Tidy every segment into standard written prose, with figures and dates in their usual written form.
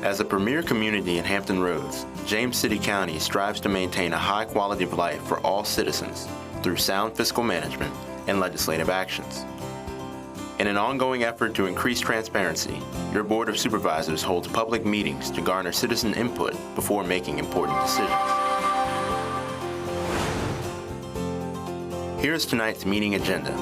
As a premier community in Hampton Roads, James City County strives to maintain a high quality of life for all citizens through sound fiscal management and legislative actions. In an ongoing effort to increase transparency, your Board of Supervisors holds public meetings to garner citizen input before making important decisions. Here is tonight's meeting agenda.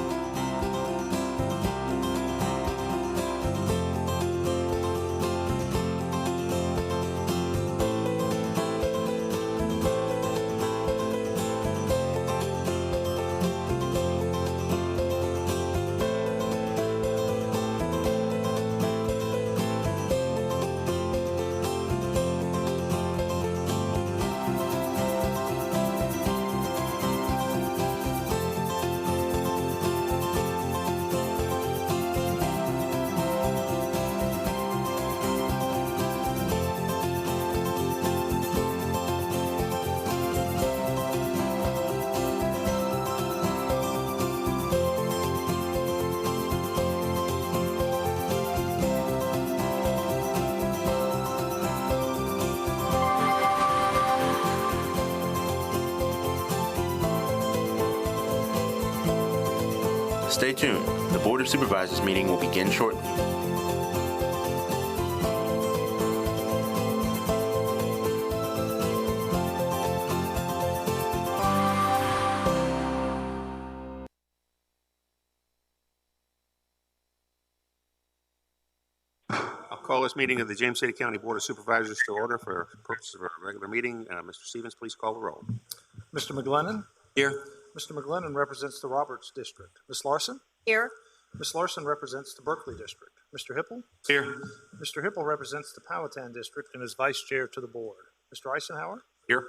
Stay tuned. The Board of Supervisors meeting will begin shortly. I'll call this meeting of the James City County Board of Supervisors to order for purposes of our regular meeting. Mr. Stevens, please call the roll. Mr. McGlennon? Here. Mr. McGlennon represents the Roberts District. Ms. Larson? Here. Ms. Larson represents the Berkeley District. Mr. Hipple? Here. Mr. Hipple represents the Powhatan District and is Vice Chair to the Board. Mr. Eisenhower? Here.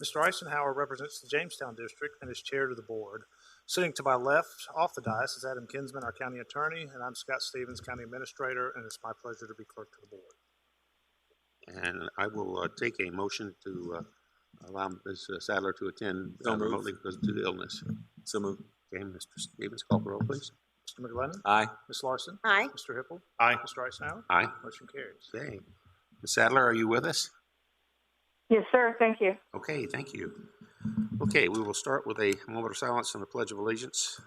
Mr. Eisenhower represents the Jamestown District and is Chair to the Board. Sitting to my left off the dais is Adam Kinsman, our County Attorney, and I'm Scott Stevens, County Administrator, and it's my pleasure to be Clerk to the Board. And I will take a motion to allow Ms. Sadler to attend remotely because due to illness. So moved. Okay, Mr. Stevens, call the roll, please. Mr. McGlennon? Aye. Ms. Larson? Aye. Mr. Hipple? Aye. Mr. Eisenhower? Aye. Motion carries. Okay. Ms. Sadler, are you with us? Yes, sir. Thank you. Okay, thank you. Okay, we will start with a moment of silence and the Pledge of Allegiance.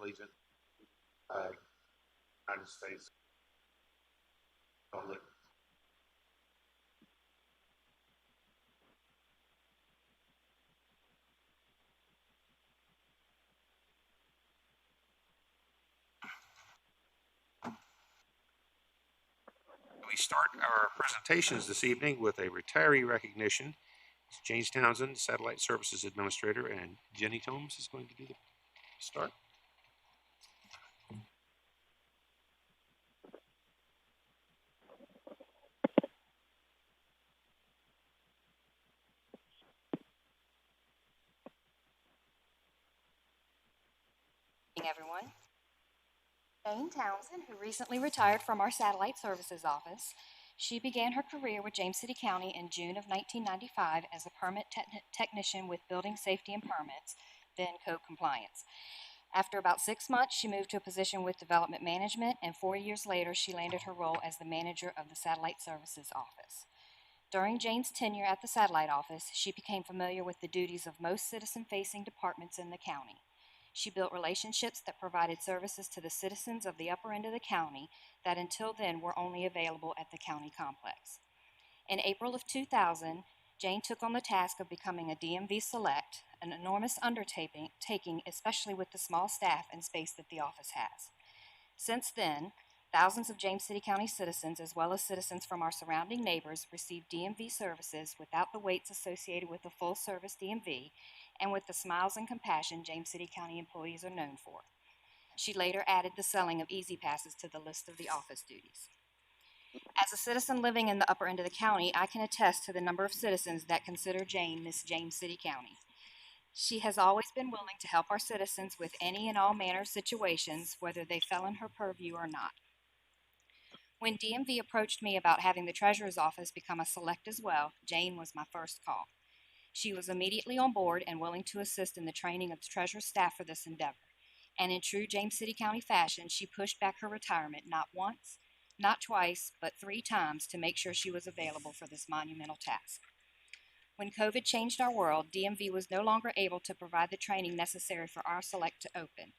Allegiance. United States. Public. We start our presentations this evening with a retiree recognition. James Townsend, Satellite Services Administrator, and Jenny Tomes is going to do the start. Everyone. Jane Townsend, who recently retired from our Satellite Services office. She began her career with James City County in June of 1995 as a permit technician with Building Safety and Permits, then Code Compliance. After about 6 months, she moved to a position with Development Management, and 4 years later, she landed her role as the manager of the Satellite Services office. During Jane's tenure at the Satellite office, she became familiar with the duties of most citizen-facing departments in the county. She built relationships that provided services to the citizens of the upper end of the county that until then were only available at the county complex. In April of 2000, Jane took on the task of becoming a DMV Select, an enormous undertaking, especially with the small staff and space that the office has. Since then, thousands of James City County citizens, as well as citizens from our surrounding neighbors, receive DMV services without the waits associated with a full-service DMV and with the smiles and compassion James City County employees are known for. She later added the selling of Easy Passes to the list of the office duties. As a citizen living in the upper end of the county, I can attest to the number of citizens that consider Jane Miss James City County. She has always been willing to help our citizens with any and all manner of situations, whether they fell in her purview or not. When DMV approached me about having the Treasurer's Office become a Select as well, Jane was my first call. She was immediately on board and willing to assist in the training of the treasurer's staff for this endeavor. And in true James City County fashion, she pushed back her retirement not once, not twice, but 3 times to make sure she was available for this monumental task. When COVID changed our world, DMV was no longer able to provide the training necessary for our select to open.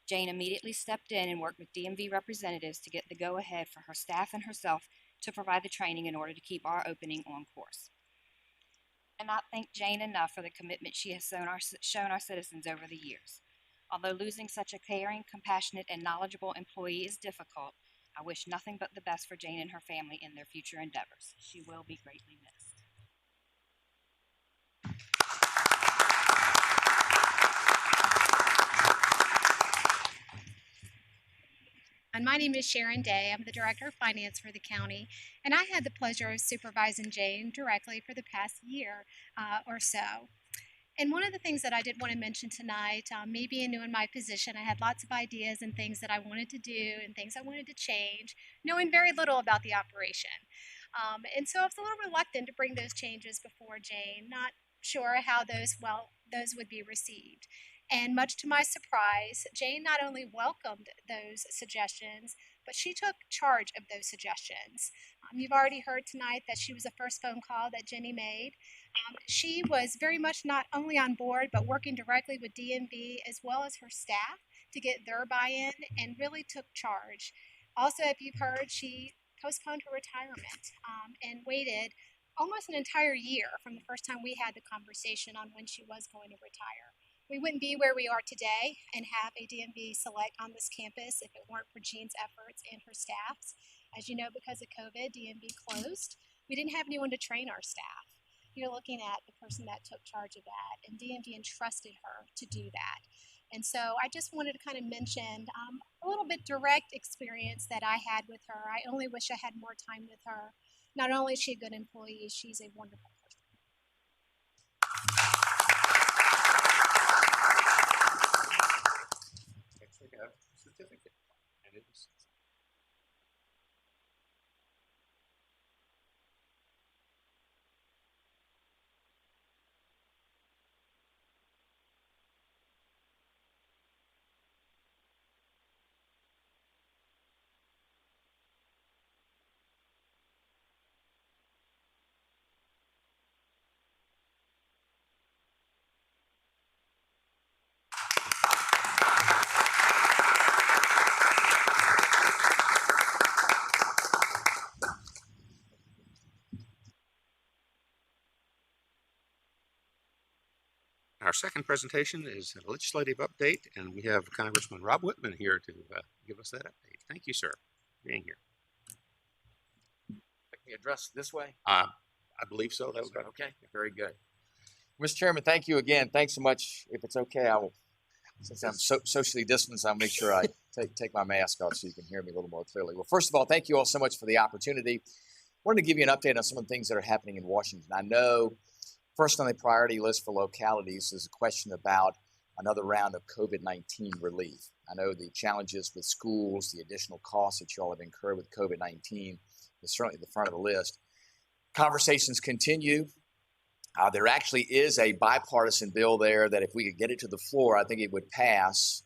Jane immediately stepped in and worked with DMV representatives to get the go-ahead for her staff and herself to provide the training in order to keep our opening on course. I cannot thank Jane enough for the commitment she has shown our citizens over the years. Although losing such a caring, compassionate, and knowledgeable employee is difficult, I wish nothing but the best for Jane and her family in their future endeavors. She will be greatly missed. And my name is Sharon Day. I'm the Director of Finance for the county, and I had the pleasure of supervising Jane directly for the past year or so. And one of the things that I did want to mention tonight, me being new in my position, I had lots of ideas and things that I wanted to do and things I wanted to change, knowing very little about the operation. And so I was a little reluctant to bring those changes before Jane, not sure how those would be received. And much to my surprise, Jane not only welcomed those suggestions, but she took charge of those suggestions. You've already heard tonight that she was the first phone call that Jenny made. She was very much not only on board, but working directly with DMV as well as her staff to get their buy-in and really took charge. Also, if you've heard, she postponed her retirement and waited almost an entire year from the first time we had the conversation on when she was going to retire. We wouldn't be where we are today and have a DMV select on this campus if it weren't for Jean's efforts and her staff's. As you know, because of COVID, DMV closed. We didn't have anyone to train our staff. You're looking at the person that took charge of that, and DMV entrusted her to do that. And so I just wanted to kind of mention a little bit direct experience that I had with her. I only wish I had more time with her. Not only is she a good employee, she's a wonderful person. Actually have a certificate, and it is. Our second presentation is a legislative update, and we have Congressman Rob Whitman here to give us that update. Thank you, sir, for being here. Let me address this way. I believe so. That was Okay, very good. Mr. Chairman, thank you again. Thanks so much. If it's okay, I will, since I'm socially distanced, I'll make sure I take my mask off so you can hear me a little more clearly. Well, first of all, thank you all so much for the opportunity. I wanted to give you an update on some of the things that are happening in Washington. I know first on the priority list for localities is a question about another round of COVID-19 relief. I know the challenges with schools, the additional costs that you all have incurred with COVID-19 is certainly at the front of the list. Conversations continue. There actually is a bipartisan bill there that if we could get it to the floor, I think it would pass.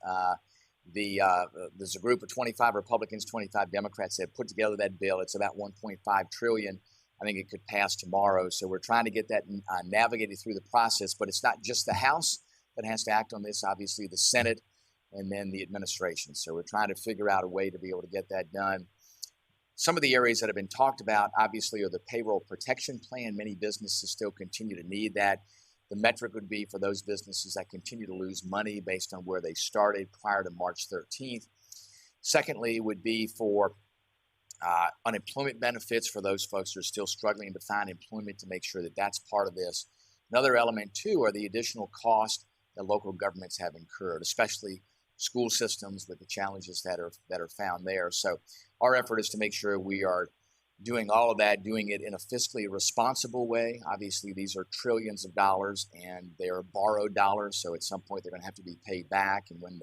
There's a group of 25 Republicans, 25 Democrats that have put together that bill. It's about $1.5 trillion. I think it could pass tomorrow. So we're trying to get that navigated through the process, but it's not just the House that has to act on this, obviously the Senate and then the administration. So we're trying to figure out a way to be able to get that done. Some of the areas that have been talked about, obviously, are the payroll protection plan. Many businesses still continue to need that. The metric would be for those businesses that continue to lose money based on where they started prior to March 13th. Secondly, would be for unemployment benefits for those folks who are still struggling to find employment, to make sure that that's part of this. Another element, too, are the additional costs that local governments have incurred, especially school systems with the challenges that are found there. So our effort is to make sure we are doing all of that, doing it in a fiscally responsible way. Obviously, these are trillions of dollars, and they are borrowed dollars, so at some point they're going to have to be paid back. And when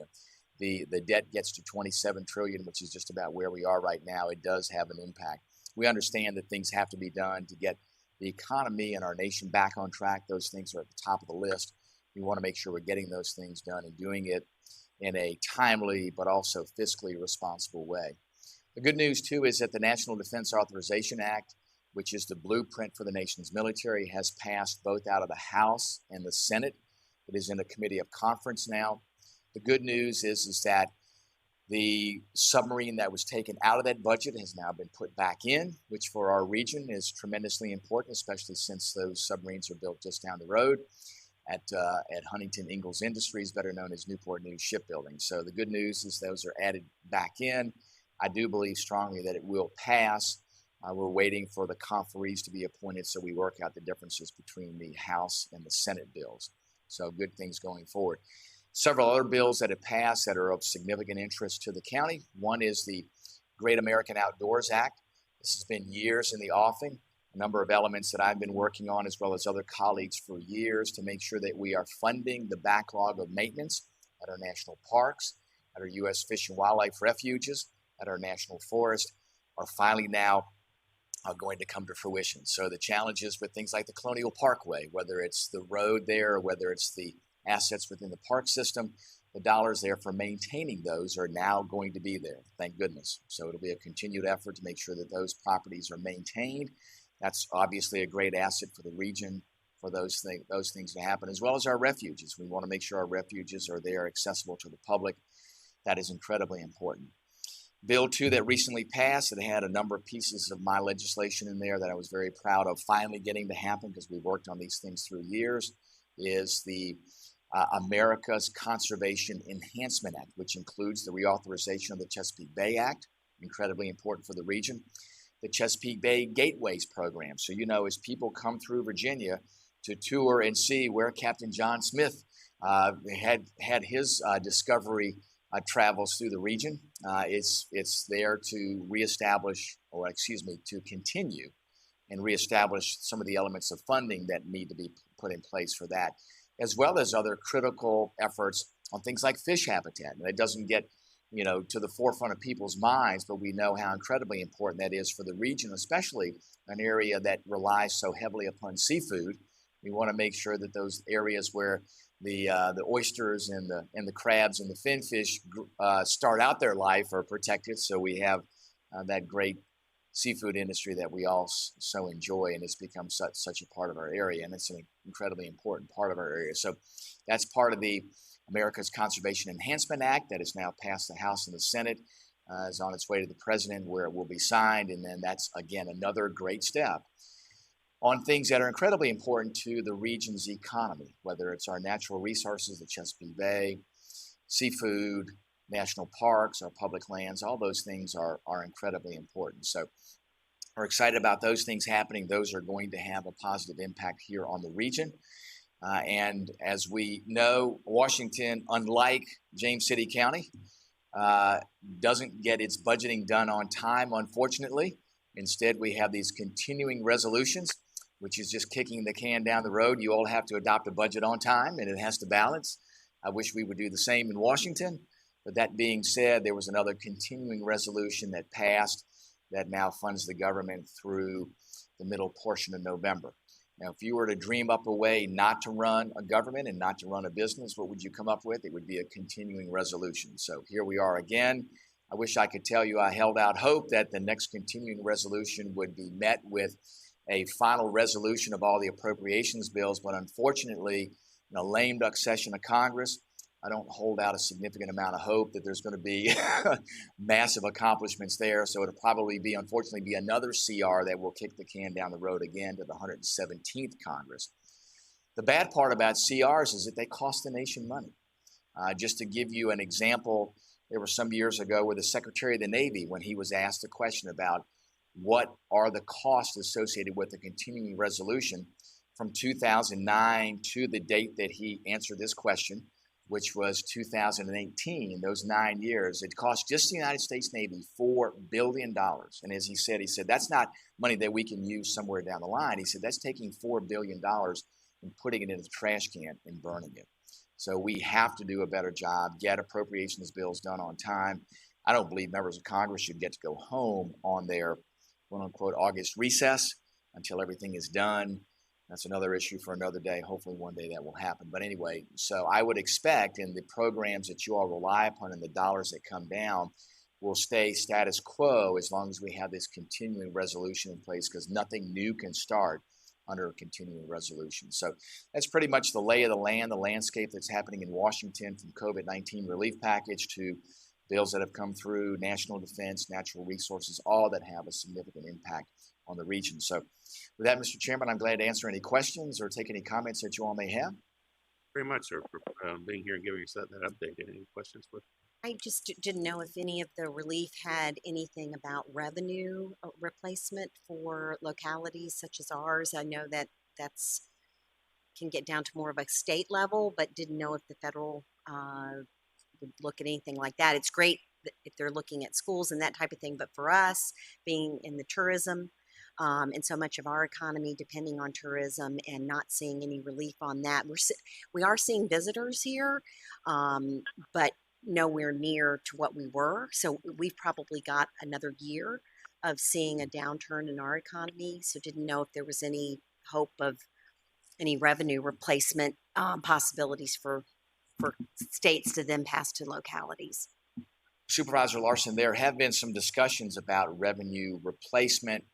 the debt gets to $27 trillion, which is just about where we are right now, it does have an impact. We understand that things have to be done to get the economy and our nation back on track. Those things are at the top of the list. We want to make sure we're getting those things done and doing it in a timely but also fiscally responsible way. The good news, too, is that the National Defense Authorization Act, which is the blueprint for the nation's military, has passed both out of the House and the Senate. It is in a committee of conference now. The good news is that the submarine that was taken out of that budget has now been put back in, which for our region is tremendously important, especially since those submarines are built just down the road at Huntington Ingalls Industries, better known as Newport News Shipbuilding. So the good news is those are added back in. I do believe strongly that it will pass. We're waiting for the conferees to be appointed so we work out the differences between the House and the Senate bills. So good things going forward. Several other bills that have passed that are of significant interest to the county. One is the Great American Outdoors Act. This has been years in the offing. A number of elements that I've been working on, as well as other colleagues for years, to make sure that we are funding the backlog of maintenance at our national parks, at our U.S. Fish and Wildlife refuges, at our national forest, are finally now going to come to fruition. So the challenges with things like the Colonial Parkway, whether it's the road there or whether it's the assets within the park system, the dollars there for maintaining those are now going to be there, thank goodness. So it'll be a continued effort to make sure that those properties are maintained. That's obviously a great asset for the region for those things to happen, as well as our refuges. We want to make sure our refuges are there, accessible to the public. That is incredibly important. Bill 2 that recently passed, it had a number of pieces of my legislation in there that I was very proud of finally getting to happen because we worked on these things through years, is the America's Conservation Enhancement Act, which includes the reauthorization of the Chesapeake Bay Act, incredibly important for the region, the Chesapeake Bay Gateways program. So, you know, as people come through Virginia to tour and see where Captain John Smith had his discovery travels through the region, it's there to reestablish, or excuse me, to continue and reestablish some of the elements of funding that need to be put in place for that, as well as other critical efforts on things like fish habitat. And it doesn't get, you know, to the forefront of people's minds, but we know how incredibly important that is for the region, especially an area that relies so heavily upon seafood. We want to make sure that those areas where the oysters and the crabs and the finfish start out their life are protected, so we have that great seafood industry that we all so enjoy, and it's become such a part of our area, and it's an incredibly important part of our area. So that's part of the America's Conservation Enhancement Act that has now passed the House and the Senate, is on its way to the President where it will be signed, and then that's, again, another great step on things that are incredibly important to the region's economy, whether it's our natural resources, the Chesapeake Bay, seafood, national parks, our public lands. All those things are incredibly important. So we're excited about those things happening. Those are going to have a positive impact here on the region. And as we know, Washington, unlike James City County, doesn't get its budgeting done on time, unfortunately. Instead, we have these continuing resolutions, which is just kicking the can down the road. You all have to adopt a budget on time, and it has to balance. I wish we would do the same in Washington. But that being said, there was another continuing resolution that passed that now funds the government through the middle portion of November. Now, if you were to dream up a way not to run a government and not to run a business, what would you come up with? It would be a continuing resolution. So here we are again. I wish I could tell you I held out hope that the next continuing resolution would be met with a final resolution of all the appropriations bills, but unfortunately, in a lame duck session of Congress, I don't hold out a significant amount of hope that there's going to be massive accomplishments there. So it'll probably be, unfortunately, be another CR that will kick the can down the road again to the 117th Congress. The bad part about CRs is that they cost the nation money. Just to give you an example, there were some years ago with the Secretary of the Navy when he was asked a question about what are the costs associated with the continuing resolution from 2009 to the date that he answered this question, which was 2018. In those 9 years, it cost just the United States Navy $4 billion. And as he said, that's not money that we can use somewhere down the line. He said, that's taking $4 billion and putting it in the trash can and burning it. So we have to do a better job, get appropriations bills done on time. I don't believe members of Congress should get to go home on their quote-unquote August recess until everything is done. That's another issue for another day. Hopefully one day that will happen. But anyway, so I would expect in the programs that you all rely upon and the dollars that come down will stay status quo as long as we have this continuing resolution in place, because nothing new can start under a continuing resolution. So that's pretty much the lay of the land, the landscape that's happening in Washington, from COVID-19 relief package to bills that have come through, national defense, natural resources, all that have a significant impact on the region. So with that, Mr. Chairman, I'm glad to answer any questions or take any comments that you all may have. Very much, sir, for being here and giving us that update. Any questions? I just didn't know if any of the relief had anything about revenue replacement for localities such as ours. I know that that's can get down to more of a state level, but didn't know if the federal would look at anything like that. It's great if they're looking at schools and that type of thing, but for us, being in the tourism, and so much of our economy depending on tourism, and not seeing any relief on that, we are seeing visitors here, but nowhere near to what we were. So we've probably got another year of seeing a downturn in our economy. So didn't know if there was any hope of any revenue replacement possibilities for states to then pass to localities. Supervisor Larson, there have been some discussions about revenue replacement.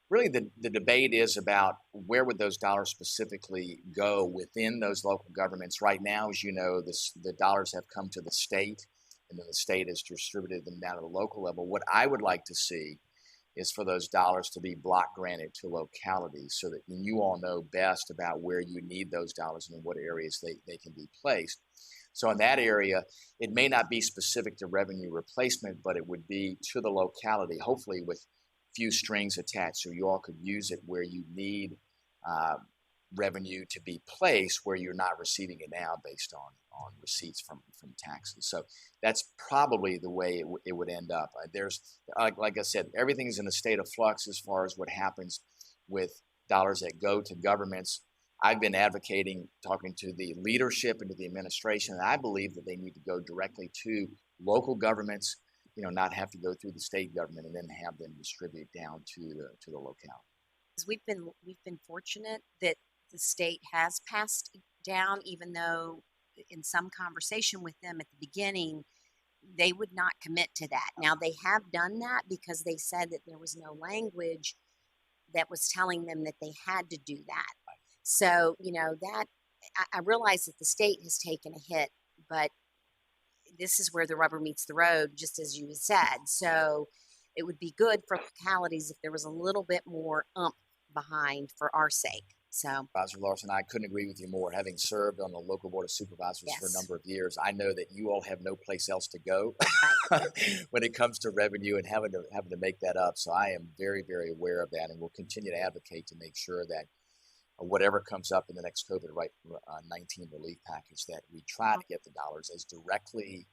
Really, the debate is about where would those dollars specifically go within those local governments. Right now, as you know, the dollars have come to the state, and then the state has distributed them down to the local level. What I would like to see is for those dollars to be block granted to localities, so that you all know best about where you need those dollars and in what areas they can be placed. So in that area, it may not be specific to revenue replacement, but it would be to the locality, hopefully with few strings attached, so you all could use it where you need revenue to be placed where you're not receiving it now based on receipts from taxes. So that's probably the way it would end up. There's, like I said, everything's in a state of flux as far as what happens with dollars that go to governments. I've been advocating, talking to the leadership and to the administration, and I believe that they need to go directly to local governments, not have to go through the state government and then have them distribute down to the locale. We've been fortunate that the state has passed down, even though in some conversation with them at the beginning, they would not commit to that. Now they have done that because they said that there was no language that was telling them that they had to do that. So, that I realize that the state has taken a hit, but this is where the rubber meets the road, just as you said. So it would be good for localities if there was a little bit more behind for our sake. So, Supervisor Larson, I couldn't agree with you more. Having served on the local Board of Supervisors for a number of years, I know that you all have no place else to go when it comes to revenue and having to make that up. So I am very, very aware of that, and will continue to advocate to make sure that whatever comes up in the next COVID-19 relief package, that we try to get the dollars as directly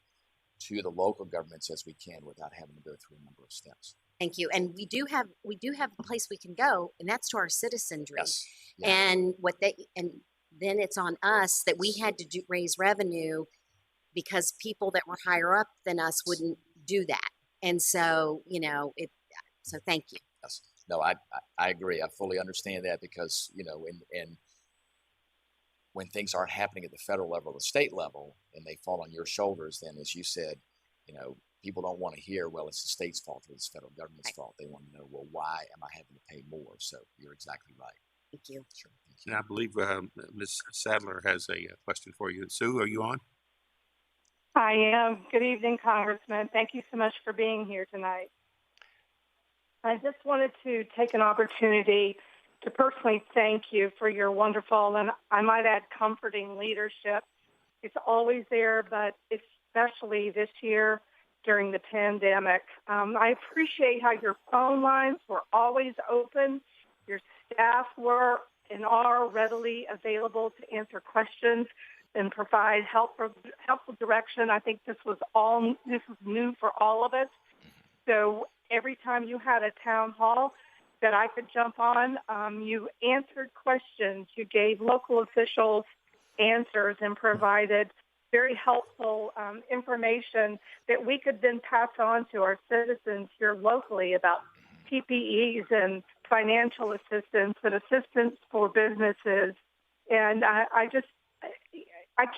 to the local governments as we can without having to go through a number of steps. Thank you. And we do have a place we can go, and that's to our citizenry. Yes. Yeah. And then it's on us that we had to raise revenue because people that were higher up than us wouldn't do that. And so, so thank you. Yes. No, I agree. I fully understand that because, and when things aren't happening at the federal level, the state level, and they fall on your shoulders, then as you said, people don't want to hear, well, it's the state's fault or it's the federal government's fault. They want to know, well, why am I having to pay more? So you're exactly right. Thank you. Sure. Thank you. And I believe Ms. Sadler has a question for you. Sue, are you on? I am. Good evening, Congressman. Thank you so much for being here tonight. I just wanted to take an opportunity to personally thank you for your wonderful, and I might add, comforting leadership. It's always there, but especially this year during the pandemic. I appreciate how your phone lines were always open. Your staff were and are readily available to answer questions and provide helpful direction. I think this was new for all of us. So every time you had a town hall that I could jump on, you answered questions, you gave local officials answers, and provided very helpful information that we could then pass on to our citizens here locally about PPEs and financial assistance and assistance for businesses. And I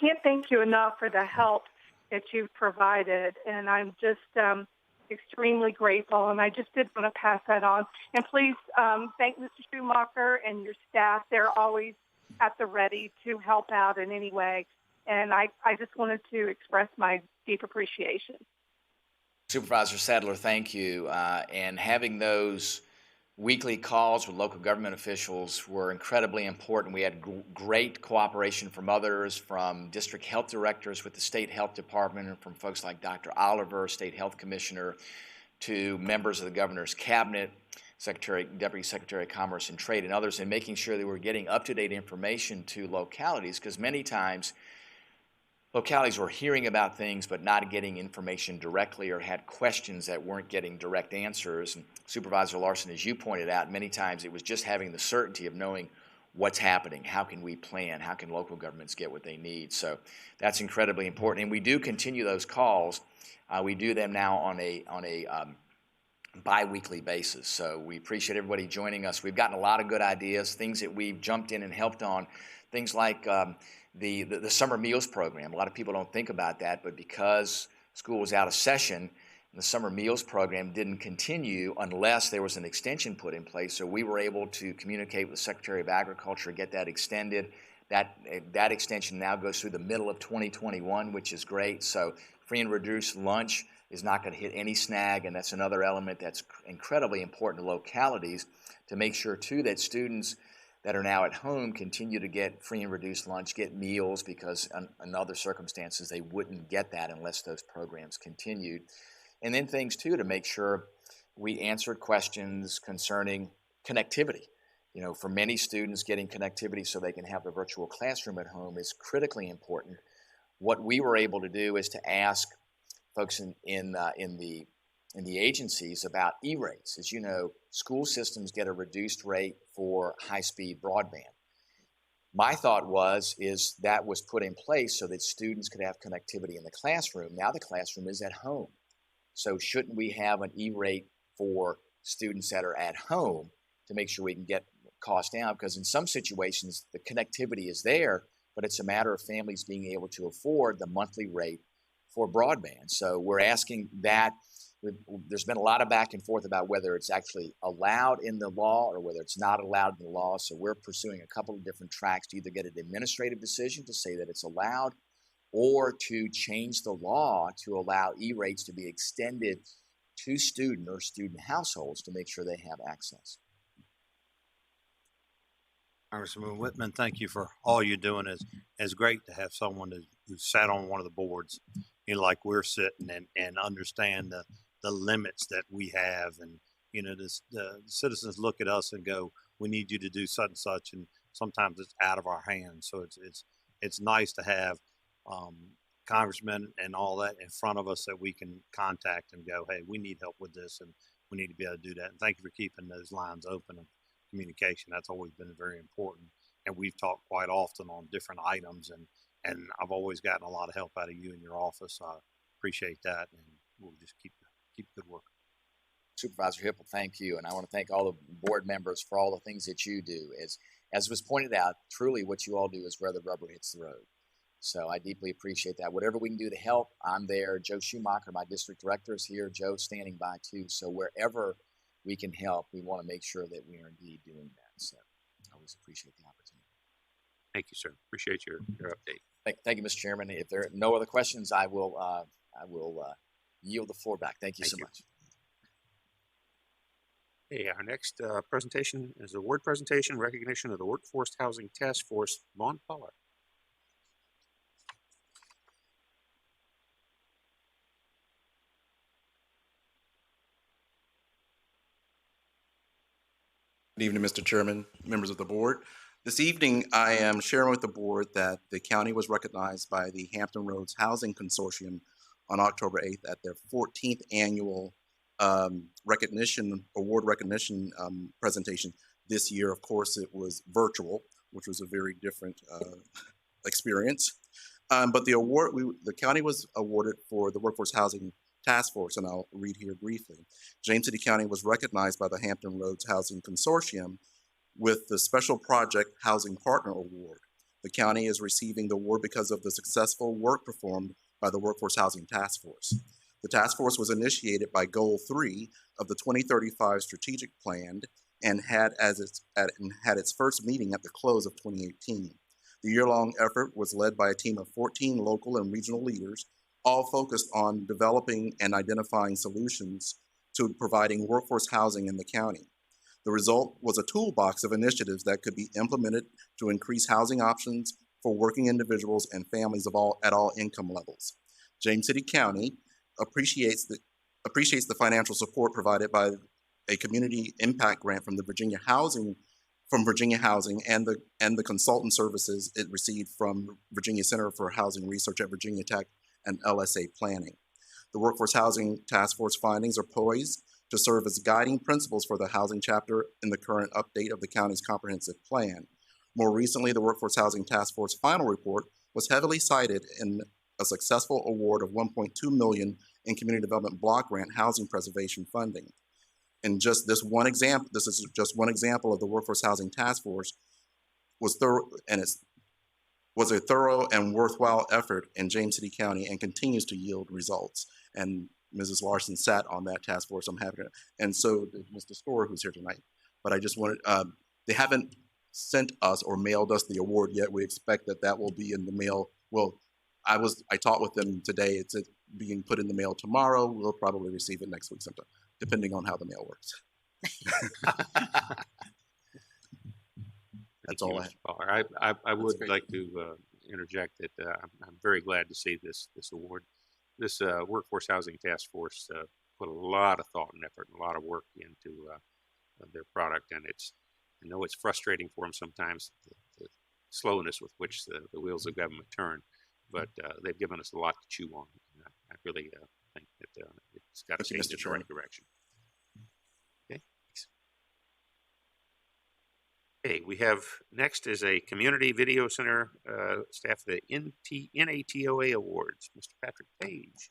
can't thank you enough for the help that you've provided. And I'm just extremely grateful. And I just did want to pass that on. And please thank Mr. Schumacher and your staff. They're always at the ready to help out in any way. And I just wanted to express my deep appreciation. Supervisor Sadler, thank you. And having those weekly calls with local government officials were incredibly important. We had great cooperation from others, from district health directors with the state health department, and from folks like Dr. Oliver, state health commissioner, to members of the governor's cabinet, Deputy Secretary of Commerce and Trade, and others, in making sure that we're getting up-to-date information to localities, because many times localities were hearing about things but not getting information directly, or had questions that weren't getting direct answers. And Supervisor Larson, as you pointed out, many times it was just having the certainty of knowing what's happening, how can we plan, how can local governments get what they need. So that's incredibly important. And we do continue those calls. We do them now on a bi-weekly basis. So we appreciate everybody joining us. We've gotten a lot of good ideas, things that we've jumped in and helped on, things like the summer meals program. A lot of people don't think about that, but because school was out of session, the summer meals program didn't continue unless there was an extension put in place. So we were able to communicate with the Secretary of Agriculture, get that extended. That extension now goes through the middle of 2021, which is great. So free and reduced lunch is not going to hit any snag, and that's another element that's incredibly important to localities, to make sure too that students that are now at home continue to get free and reduced lunch, get meals, because in other circumstances they wouldn't get that unless those programs continued. And then things too to make sure we answered questions concerning connectivity. You know, for many students, getting connectivity so they can have the virtual classroom at home is critically important. What we were able to do is to ask folks in the agencies about E-rates. As you know, school systems get a reduced rate for high-speed broadband. My thought is that was put in place so that students could have connectivity in the classroom. Now the classroom is at home. So shouldn't we have an E-rate for students that are at home to make sure we can get costs down? Because in some situations, the connectivity is there, but it's a matter of families being able to afford the monthly rate for broadband. So we're asking that. There's been a lot of back and forth about whether it's actually allowed in the law or whether it's not allowed in the law. So we're pursuing a couple of different tracks to either get an administrative decision to say that it's allowed, or to change the law to allow E-rates to be extended to student or student households to make sure they have access. Congressman Whitman, thank you for all you're doing. It's great to have someone who sat on one of the boards, you know, like we're sitting, and understand the limits that we have. And, you know, the citizens look at us and go, we need you to do such and such. And sometimes it's out of our hands. So it's nice to have congressmen and all that in front of us that we can contact and go, hey, we need help with this, and we need to be able to do that. And thank you for keeping those lines open of communication. That's always been very important. And we've talked quite often on different items, and I've always gotten a lot of help out of you in your office. So I appreciate that, and we'll just keep good work. Supervisor Hipple, thank you. And I want to thank all the board members for all the things that you do. As was pointed out, truly what you all do is where the rubber hits the road. So I deeply appreciate that. Whatever we can do to help, I'm there. Joe Schumacher, my district director, is here. Joe's standing by too. So wherever we can help, we want to make sure that we are indeed doing that. So I always appreciate the opportunity. Thank you, sir. Appreciate your update. Thank you, Mr. Chairman. If there are no other questions, I will yield the floor back. Thank you so much. Hey, our next presentation is a award presentation, recognition of the Workforce Housing Task Force, Vaughn Pollard. Good evening, Mr. Chairman, members of the board. This evening, I am sharing with the board that the county was recognized by the Hampton Roads Housing Consortium on October 8th at their 14th annual award recognition presentation. This year, of course, it was virtual, which was a very different experience. But the award, the county was awarded for the Workforce Housing Task Force, and I'll read here briefly. James City County was recognized by the Hampton Roads Housing Consortium with the Special Project Housing Partner Award. The county is receiving the award because of the successful work performed by the Workforce Housing Task Force. The task force was initiated by Goal 3 of the 2035 Strategic Plan and had its first meeting at the close of 2018. The year-long effort was led by a team of 14 local and regional leaders, all focused on developing and identifying solutions to providing workforce housing in the county. The result was a toolbox of initiatives that could be implemented to increase housing options for working individuals and families at all income levels. James City County appreciates the financial support provided by a community impact grant from the Virginia Housing and the consultant services it received from Virginia Center for Housing Research at Virginia Tech and LSA Planning. The Workforce Housing Task Force findings are poised to serve as guiding principles for the housing chapter in the current update of the county's comprehensive plan. More recently, the Workforce Housing Task Force final report was heavily cited in a successful award of $1.2 million in community development block grant housing preservation funding. And this is just one example of the Workforce Housing Task Force was a thorough and worthwhile effort in James City County and continues to yield results. And Mrs. Larson sat on that task force. I'm happy to, and so did Mr. Storer, who's here tonight. But I just wanted, they haven't sent us or mailed us the award yet. We expect that will be in the mail. Well, I talked with them today. It's being put in the mail tomorrow. We'll probably receive it next week sometime, depending on how the mail works. That's all I have. I would like to interject that I'm very glad to see this award. This Workforce Housing Task Force put a lot of thought and effort and a lot of work into their product, and I know it's frustrating for them sometimes, the slowness with which the wheels of government turn, but they've given us a lot to chew on. And I really think that it's got to change in the right direction. Okay. Okay, we have next is a Community Video Center staff of the NATOA Awards, Mr. Patrick Page.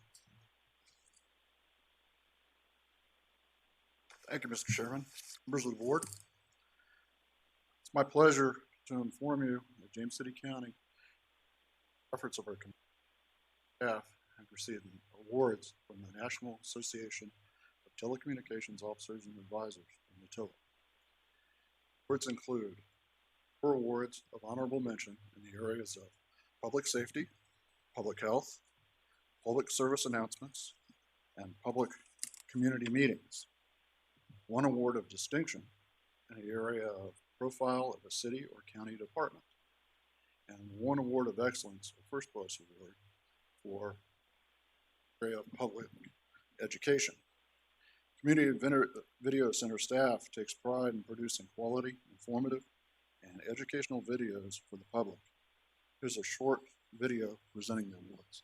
Thank you, Mr. Chairman, members of the board. It's my pleasure to inform you that James City County efforts of our staff have received awards from the National Association of Telecommunications Officers and Advisors, NATOA. Awards include 4 awards of honorable mention in the areas of public safety, public health, public service announcements, and public community meetings. 1 award of distinction in the area of profile of a city or county department, and 1 award of excellence, or first place award, for the area of public education. Community Video Center staff takes pride in producing quality, informative, and educational videos for the public. Here's a short video presenting the awards.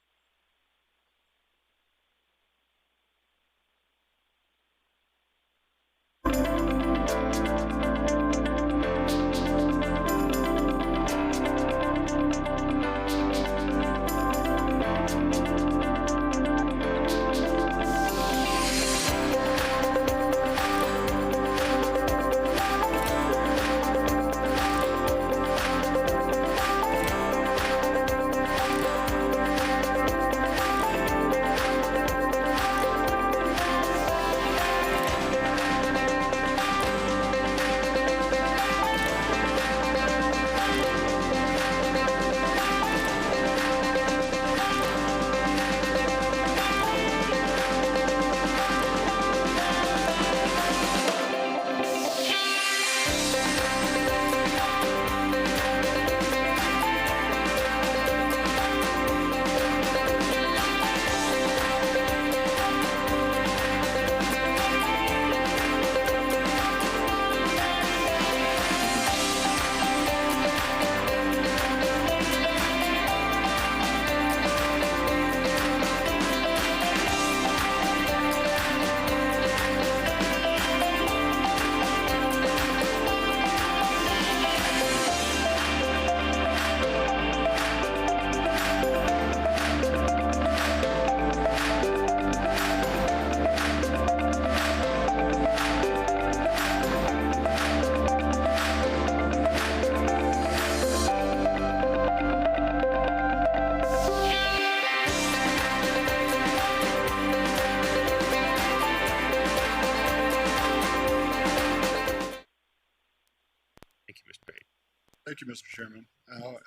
Mr. Chairman.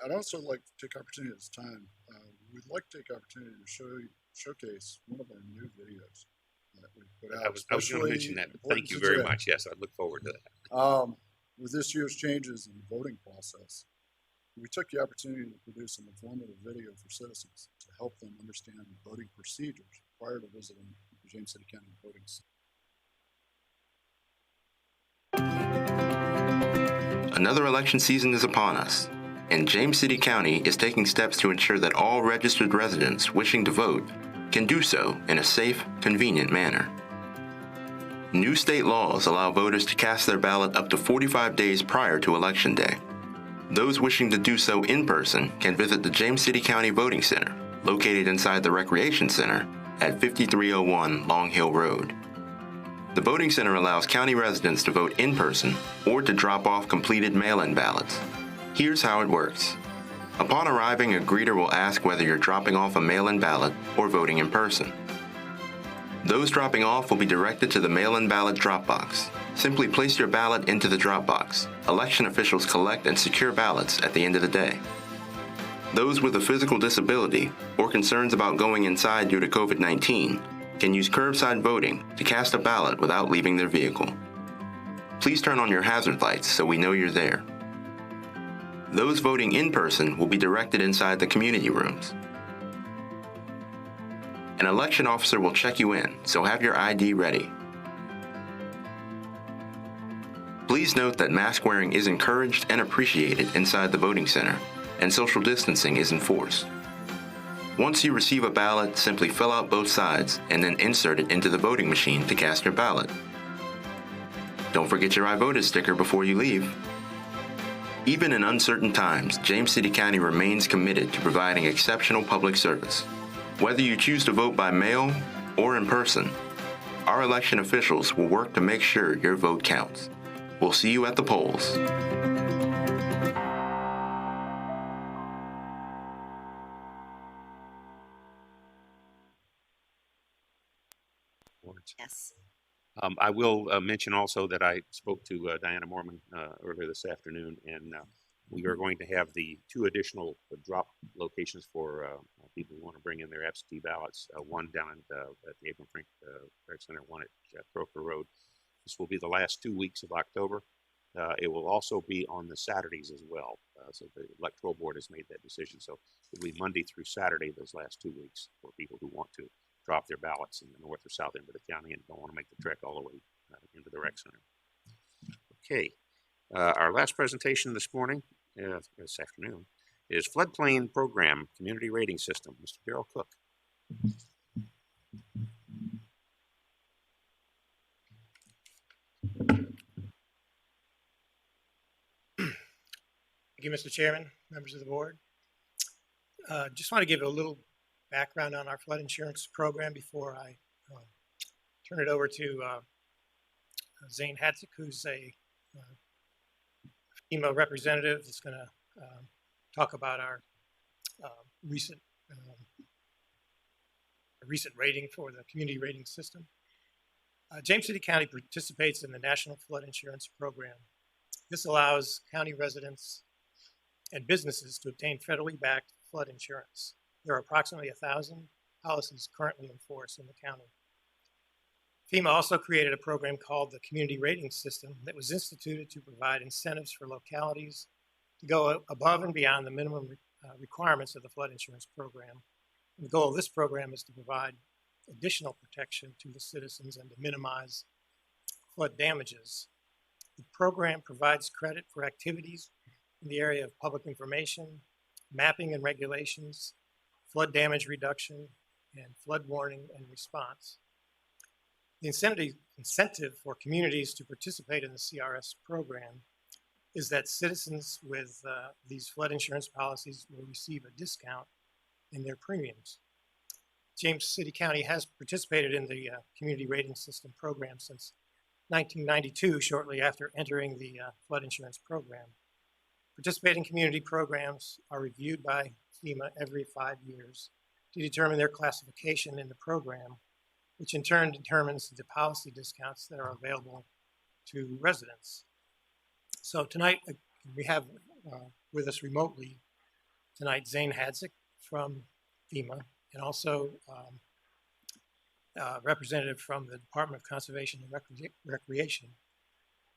I'd also like to take opportunity at this time. We'd like to take opportunity to showcase one of our new videos that we put out. I was going to mention that. Thank you very much. Yes, I look forward to that. With this year's changes in the voting process, we took the opportunity to produce an informative video for citizens to help them understand voting procedures prior to visiting the James City County voting center. Another election season is upon us, and James City County is taking steps to ensure that all registered residents wishing to vote can do so in a safe, convenient manner. New state laws allow voters to cast their ballot up to 45 days prior to Election Day. Those wishing to do so in person can visit the James City County Voting Center, located inside the Recreation Center at 5301 Long Hill Road. The voting center allows county residents to vote in person or to drop off completed mail-in ballots. Here's how it works. Upon arriving, a greeter will ask whether you're dropping off a mail-in ballot or voting in person. Those dropping off will be directed to the mail-in ballot drop box. Simply place your ballot into the drop box. Election officials collect and secure ballots at the end of the day. Those with a physical disability or concerns about going inside due to COVID-19 can use curbside voting to cast a ballot without leaving their vehicle. Please turn on your hazard lights so we know you're there. Those voting in person will be directed inside the community rooms. An election officer will check you in, so have your ID ready. Please note that mask wearing is encouraged and appreciated inside the voting center, and social distancing is enforced. Once you receive a ballot, simply fill out both sides and then insert it into the voting machine to cast your ballot. Don't forget your I voted sticker before you leave. Even in uncertain times, James City County remains committed to providing exceptional public service. Whether you choose to vote by mail or in person, our election officials will work to make sure your vote counts. We'll see you at the polls. Yes. I will mention also that I spoke to Diana Mormon earlier this afternoon, and we are going to have the 2 additional drop locations for people who want to bring in their absentee ballots. One down at the Abram Frank Rec Center, one at Croker Road. This will be the last 2 weeks of October. It will also be on the Saturdays as well. So the Electoral Board has made that decision. So it'll be Monday through Saturday those last 2 weeks for people who want to drop their ballots in the north or south end of the county and don't want to make the trek all the way into the rec center. Okay, our last presentation this afternoon, is Floodplain Program Community Rating System. Mr. Darrell Cook. Thank you, Mr. Chairman, members of the board. Just want to give a little background on our flood insurance program before I turn it over to Zane Hatzik, who's a FEMA representative that's going to talk about our recent rating for the community rating system. James City County participates in the National Flood Insurance Program. This allows county residents and businesses to obtain federally backed flood insurance. There are approximately 1,000 policies currently in force in the county. FEMA also created a program called the Community Rating System that was instituted to provide incentives for localities to go above and beyond the minimum requirements of the flood insurance program. And the goal of this program is to provide additional protection to the citizens and to minimize flood damages. The program provides credit for activities in the area of public information, mapping and regulations, flood damage reduction, and flood warning and response. The incentive for communities to participate in the CRS program is that citizens with these flood insurance policies will receive a discount in their premiums. James City County has participated in the Community Rating System program since 1992, shortly after entering the flood insurance program. Participating community programs are reviewed by FEMA every 5 years to determine their classification in the program, which in turn determines the policy discounts that are available to residents. So tonight we have with us remotely tonight Zane Hadzik from FEMA, and also a representative from the Department of Conservation and Recreation,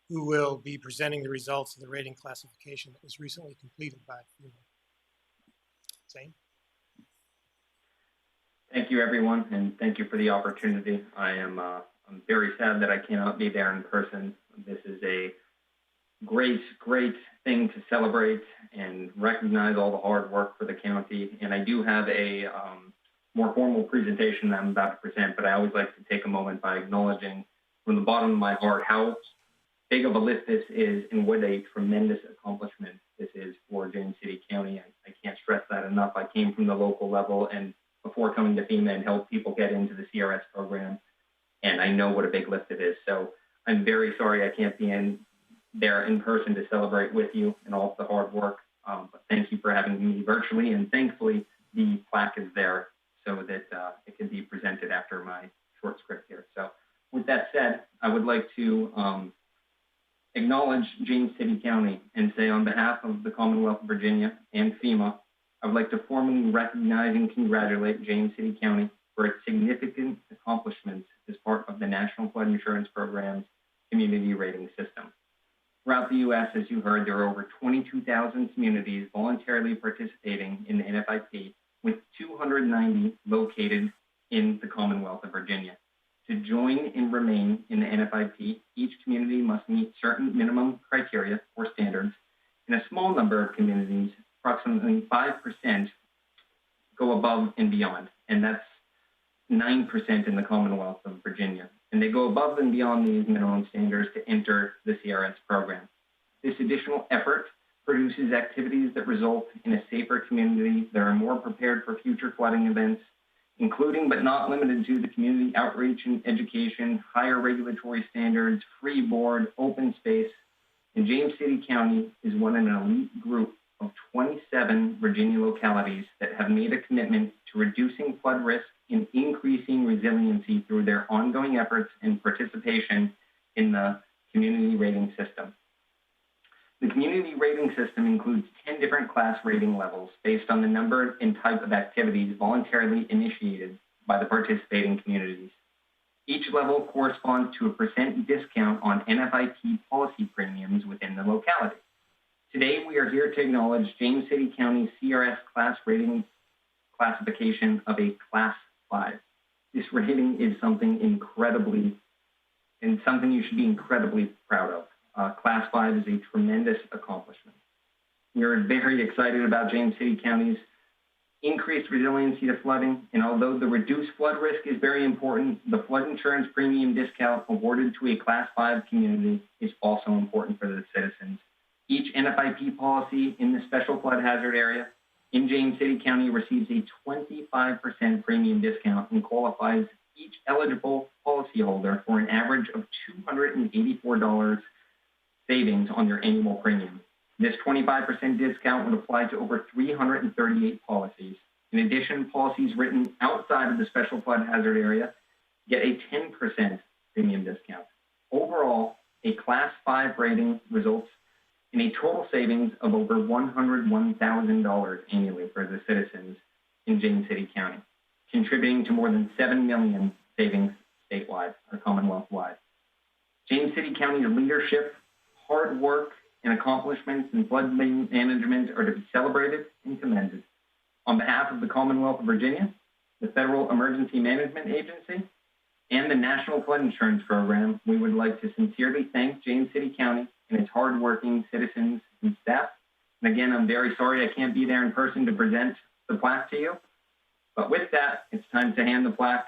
who will be presenting the results of the rating classification that was recently completed by FEMA. Zane? Thank you, everyone, and thank you for the opportunity. I'm very sad that I cannot be there in person. This is a great thing to celebrate and recognize all the hard work for the county. And I do have a more formal presentation that I'm about to present, but I always like to take a moment by acknowledging from the bottom of my heart how big of a list this is and what a tremendous accomplishment this is for James City County. I can't stress that enough. I came from the local level and before coming to FEMA and helped people get into the CRS program, and I know what a big lift it is. So I'm very sorry I can't be there in person to celebrate with you and all of the hard work, but thank you for having me virtually, and thankfully the plaque is there so that it can be presented after my short script here. So with that said, I would like to acknowledge James City County and say on behalf of the Commonwealth of Virginia and FEMA, I would like to formally recognize and congratulate James City County for its significant accomplishments as part of the National Flood Insurance Program's community rating system. Throughout the U.S., as you heard, there are over 22,000 communities voluntarily participating in the NFIP, with 290 located in the Commonwealth of Virginia. To join and remain in the NFIP, each community must meet certain minimum criteria or standards, and a small number of communities, approximately 5%, go above and beyond, and that's 9% in the Commonwealth of Virginia. And they go above and beyond these minimum standards to enter the CRS program. This additional effort produces activities that result in a safer community that are more prepared for future flooding events, including but not limited to the community outreach and education, higher regulatory standards, free board, open space. And James City County is one of an elite group of 27 Virginia localities that have made a commitment to reducing flood risk and increasing resiliency through their ongoing efforts and participation in the community rating system. The community rating system includes 10 different class rating levels based on the number and type of activities voluntarily initiated by the participating communities. Each level corresponds to a % discount on NFIP policy premiums within the locality. Today, we are here to acknowledge James City County's CRS class rating classification of a Class 5. This rating is something you should be incredibly proud of. Class 5 is a tremendous accomplishment. We are very excited about James City County's increased resiliency to flooding, and although the reduced flood risk is very important, the flood insurance premium discount awarded to a Class 5 community is also important for the citizens. Each NFIP policy in the special flood hazard area in James City County receives a 25% premium discount and qualifies each eligible policyholder for an average of $284 savings on your annual premium. This 25% discount would apply to over 338 policies. In addition, policies written outside of the special flood hazard area get a 10% premium discount. Overall, a Class 5 rating results in a total savings of over $101,000 annually for the citizens in James City County, contributing to more than $7 million savings statewide or Commonwealth-wide. James City County's leadership, hard work, and accomplishments in flood management are to be celebrated and commended. On behalf of the Commonwealth of Virginia, the Federal Emergency Management Agency, and the National Flood Insurance Program, we would like to sincerely thank James City County and its hardworking citizens and staff. And again, I'm very sorry I can't be there in person to present the plaque to you. But with that, it's time to hand the plaque.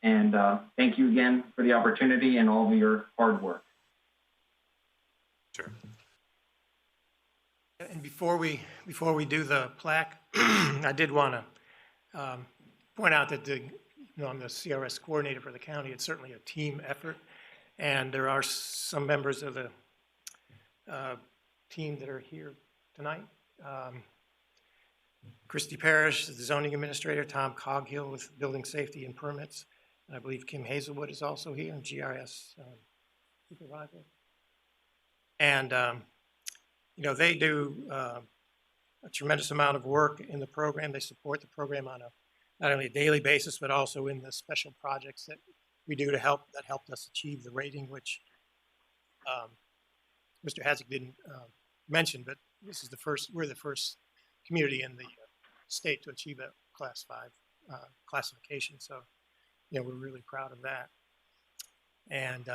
And thank you again for the opportunity and all of your hard work. Sure. And before we do the plaque, I did want to point out that I'm the CRS coordinator for the county. It's certainly a team effort, and there are some members of the team that are here tonight. Christy Parrish, the zoning administrator, Tom Coghill with building safety and permits, and I believe Kim Hazelwood is also here, and GIS supervisor. And they do a tremendous amount of work in the program. They support the program on not only a daily basis, but also in the special projects that we do that helped us achieve the rating, which Mr. Hazick didn't mention, but we're the first community in the state to achieve a Class 5 classification. So, we're really proud of that. And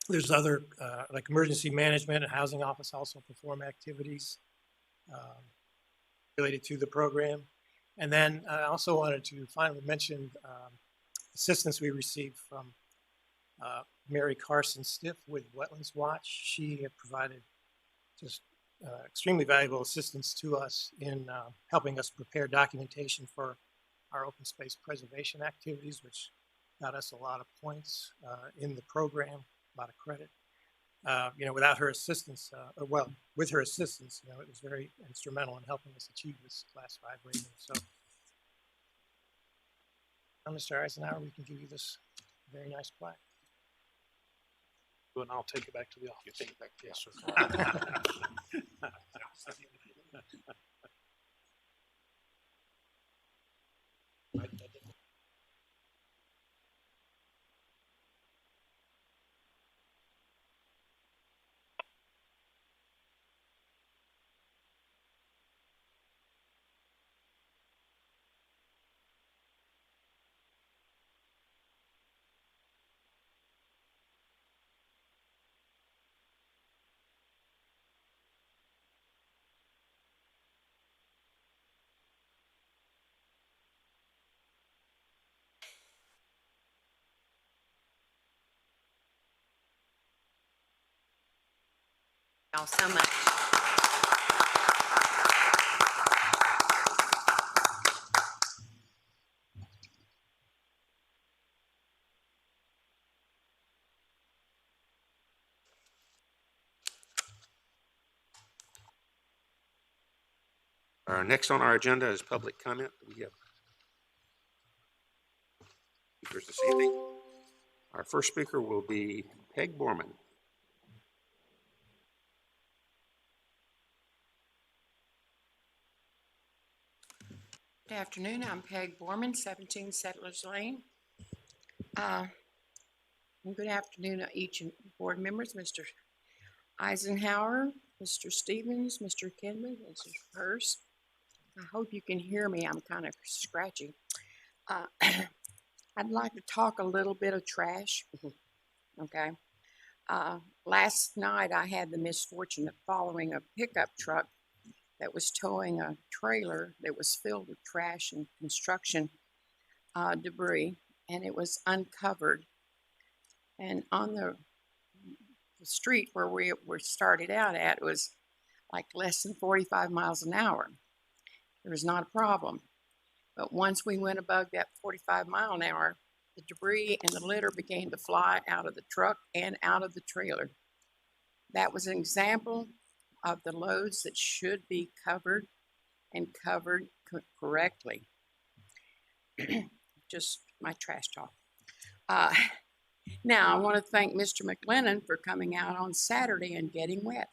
there's other, like emergency management and housing office also perform activities related to the program. And then I also wanted to finally mention assistance we received from Mary Carson Stiff with Wetlands Watch. She had provided just extremely valuable assistance to us in helping us prepare documentation for our open space preservation activities, which got us a lot of points in the program, a lot of credit. Without her assistance, with her assistance, it was very instrumental in helping us achieve this Class 5 rating. So, Mr. Eisenhower, we can give you this very nice plaque. And I'll take it back to the office. You take it back to Y'all so much. Next on our agenda is public comment. We have speakers this evening. Our first speaker will be Peg Borman. Good afternoon. I'm Peg Borman, 17 Settlers Lane. And good afternoon to each board members, Mr. Eisenhower, Mr. Stevens, Mr. Kinman, Mr. Hurst. I hope you can hear me. I'm kind of scratchy. I'd like to talk a little bit of trash. Okay. Last night I had the misfortune of following a pickup truck that was towing a trailer that was filled with trash and construction debris, and it was uncovered. And on the street where we were started out at, it was like less than 45 miles an hour. There was not a problem. But once we went above that 45 mile an hour, the debris and the litter began to fly out of the truck and out of the trailer. That was an example of the loads that should be covered and covered correctly. Just my trash talk. Now, I want to thank Mr. McLennan for coming out on Saturday and getting wet.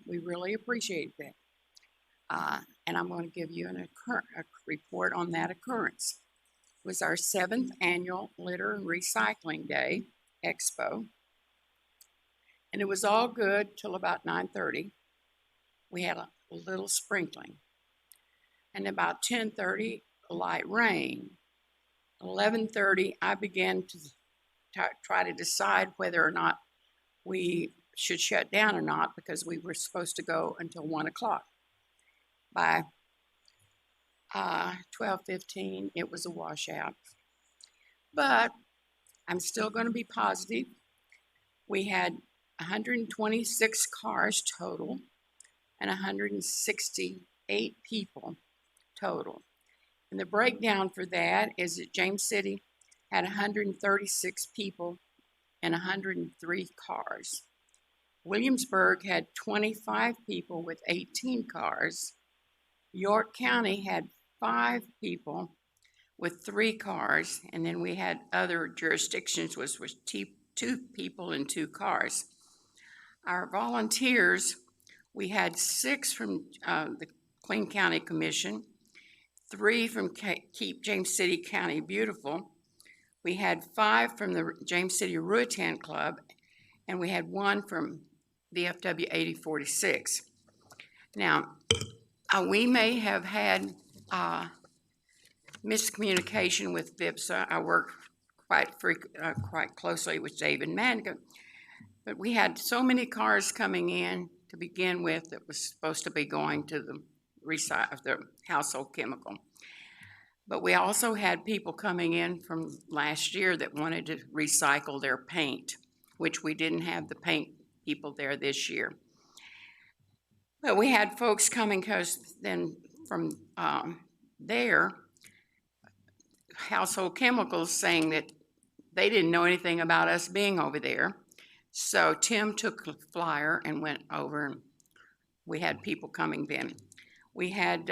We really appreciate that. And I'm going to give you a report on that occurrence. It was our 7th annual Litter and Recycling Day, Expo. And it was all good till about 9:30. We had a little sprinkling. And about 10:30, light rain. 11:30, I began to try to decide whether or not we should shut down or not, because we were supposed to go until 1 o'clock. By 12:15, it was a washout. But I'm still going to be positive. We had 126 cars total and 168 people total. And the breakdown for that is that James City had 136 people and 103 cars. Williamsburg had 25 people with 18 cars. York County had 5 people with 3 cars, and then we had other jurisdictions with 2 people and 2 cars. Our volunteers We had 6 from the Clean County Commission, 3 from Keep James City County Beautiful. We had 5 from the James City Ruatan Club, and we had 1 from VFW 8046. Now, we may have had miscommunication with VIPSA. I work quite closely with David Manka, but we had so many cars coming in to begin with that was supposed to be going to the household chemical. But we also had people coming in from last year that wanted to recycle their paint, which we didn't have the paint people there this year. But we had folks coming because then from there, household chemicals saying that they didn't know anything about us being over there. So Tim took a flyer and went over, and we had people coming then. We had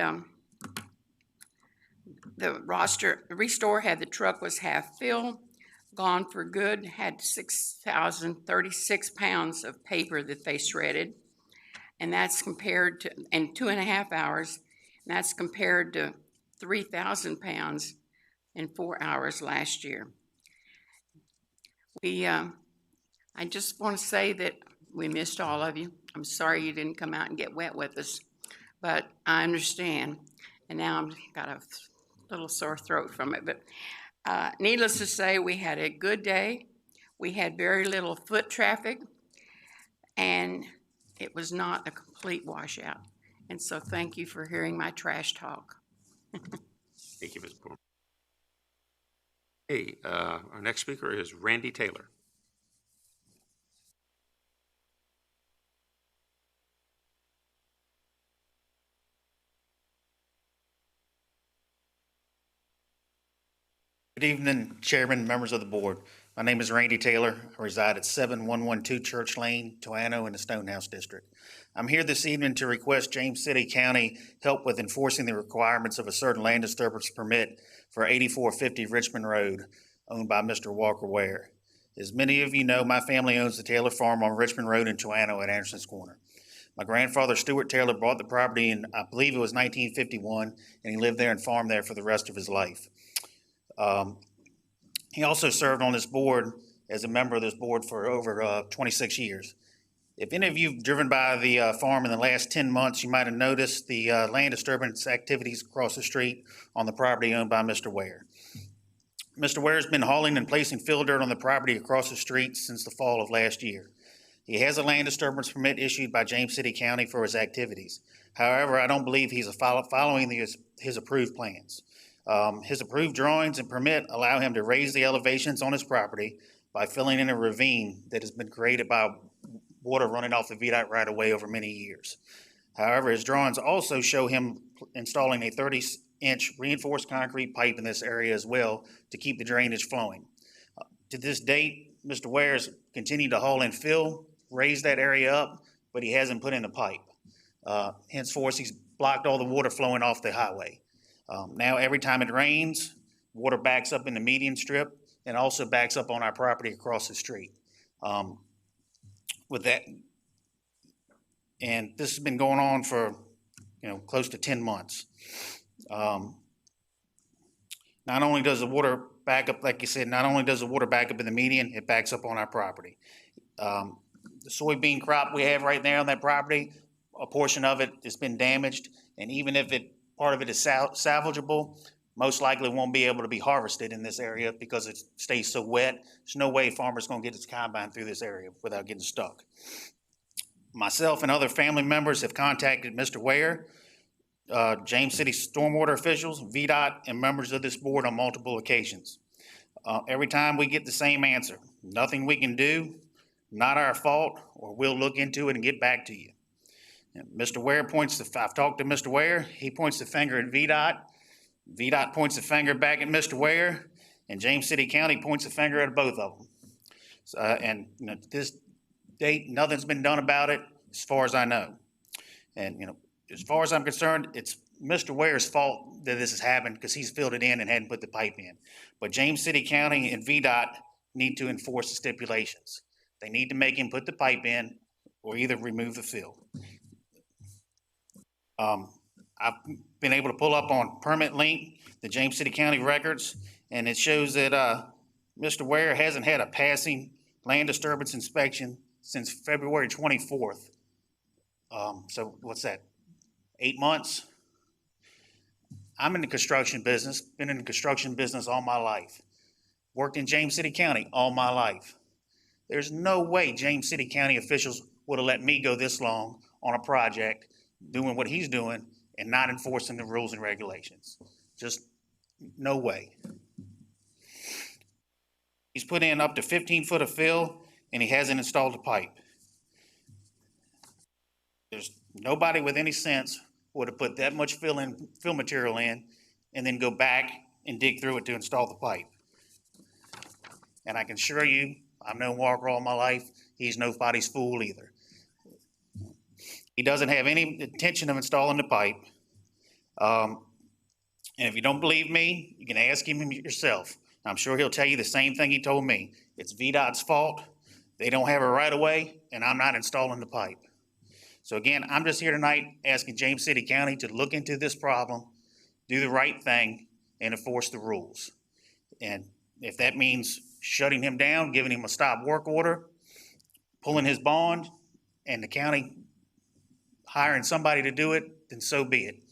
the Restore had the truck was half filled, Gone for Good had 6,036 pounds of paper that they shredded, and that's compared to, in 2.5 hours, and that's compared to 3,000 pounds in 4 hours last year. I just want to say that we missed all of you. I'm sorry you didn't come out and get wet with us, but I understand. And now I've got a little sore throat from it. But needless to say, we had a good day. We had very little foot traffic, and it was not a complete washout. And so thank you for hearing my trash talk. Thank you, Ms. Bourne. Hey, our next speaker is Randy Taylor. Good evening, Chairman, members of the board. My name is Randy Taylor. I reside at 7112 Church Lane, Toano, in the Stonehouse District. I'm here this evening to request James City County help with enforcing the requirements of a certain land disturbance permit for 8450 Richmond Road, owned by Mr. Walker Ware. As many of you know, my family owns the Taylor Farm on Richmond Road in Toano at Anderson's Corner. My grandfather, Stuart Taylor, bought the property in, I believe it was 1951, and he lived there and farmed there for the rest of his life. He also served on this board as a member of this board for over 26 years. If any of you have driven by the farm in the last 10 months, you might have noticed the land disturbance activities across the street on the property owned by Mr. Ware. Mr. Ware has been hauling and placing fill dirt on the property across the street since the fall of last year. He has a land disturbance permit issued by James City County for his activities. However, I don't believe he's following his approved plans. His approved drawings and permit allow him to raise the elevations on his property by filling in a ravine that has been created by water running off the VDOT right away over many years. However, his drawings also show him installing a 30-inch reinforced concrete pipe in this area as well to keep the drainage flowing. To this date, Mr. Ware has continued to haul in fill, raise that area up, but he hasn't put in a pipe. Henceforth, he's blocked all the water flowing off the highway. Now, every time it rains, water backs up in the median strip and also backs up on our property across the street. With that, and this has been going on for, close to 10 months. Not only does the water back up, like you said, not only does the water back up in the median, it backs up on our property. The soybean crop we have right there on that property, a portion of it has been damaged, and even if part of it is salvageable, most likely won't be able to be harvested in this area because it stays so wet. There's no way farmers going to get his combine through this area without getting stuck. Myself and other family members have contacted Mr. Ware, James City stormwater officials, VDOT, and members of this board on multiple occasions. Every time we get the same answer: nothing we can do, not our fault, or we'll look into it and get back to you. And Mr. Ware I've talked to Mr. Ware, he points the finger at VDOT, VDOT points the finger back at Mr. Ware, and James City County points the finger at both of them. To this date, nothing's been done about it as far as I know. And, as far as I'm concerned, it's Mr. Ware's fault that this has happened because he's filled it in and hadn't put the pipe in. But James City County and VDOT need to enforce the stipulations. They need to make him put the pipe in or either remove the fill. I've been able to pull up on Permit Link, the James City County records, and it shows that Mr. Ware hasn't had a passing land disturbance inspection since February 24th. So what's that, 8 months? I'm in the construction business, been in the construction business all my life. Worked in James City County all my life. There's no way James City County officials would have let me go this long on a project doing what he's doing and not enforcing the rules and regulations. Just no way. He's put in up to 15 foot of fill and he hasn't installed a pipe. There's nobody with any sense would have put that much fill material in and then go back and dig through it to install the pipe. And I can assure you, I've known Walker all my life, he's nobody's fool either. He doesn't have any intention of installing the pipe. And if you don't believe me, you can ask him yourself. I'm sure he'll tell you the same thing he told me. It's VDOT's fault. They don't have a right of way, and I'm not installing the pipe. So again, I'm just here tonight asking James City County to look into this problem, do the right thing, and enforce the rules. And if that means shutting him down, giving him a stop work order, pulling his bond, and the county hiring somebody to do it, then so be it.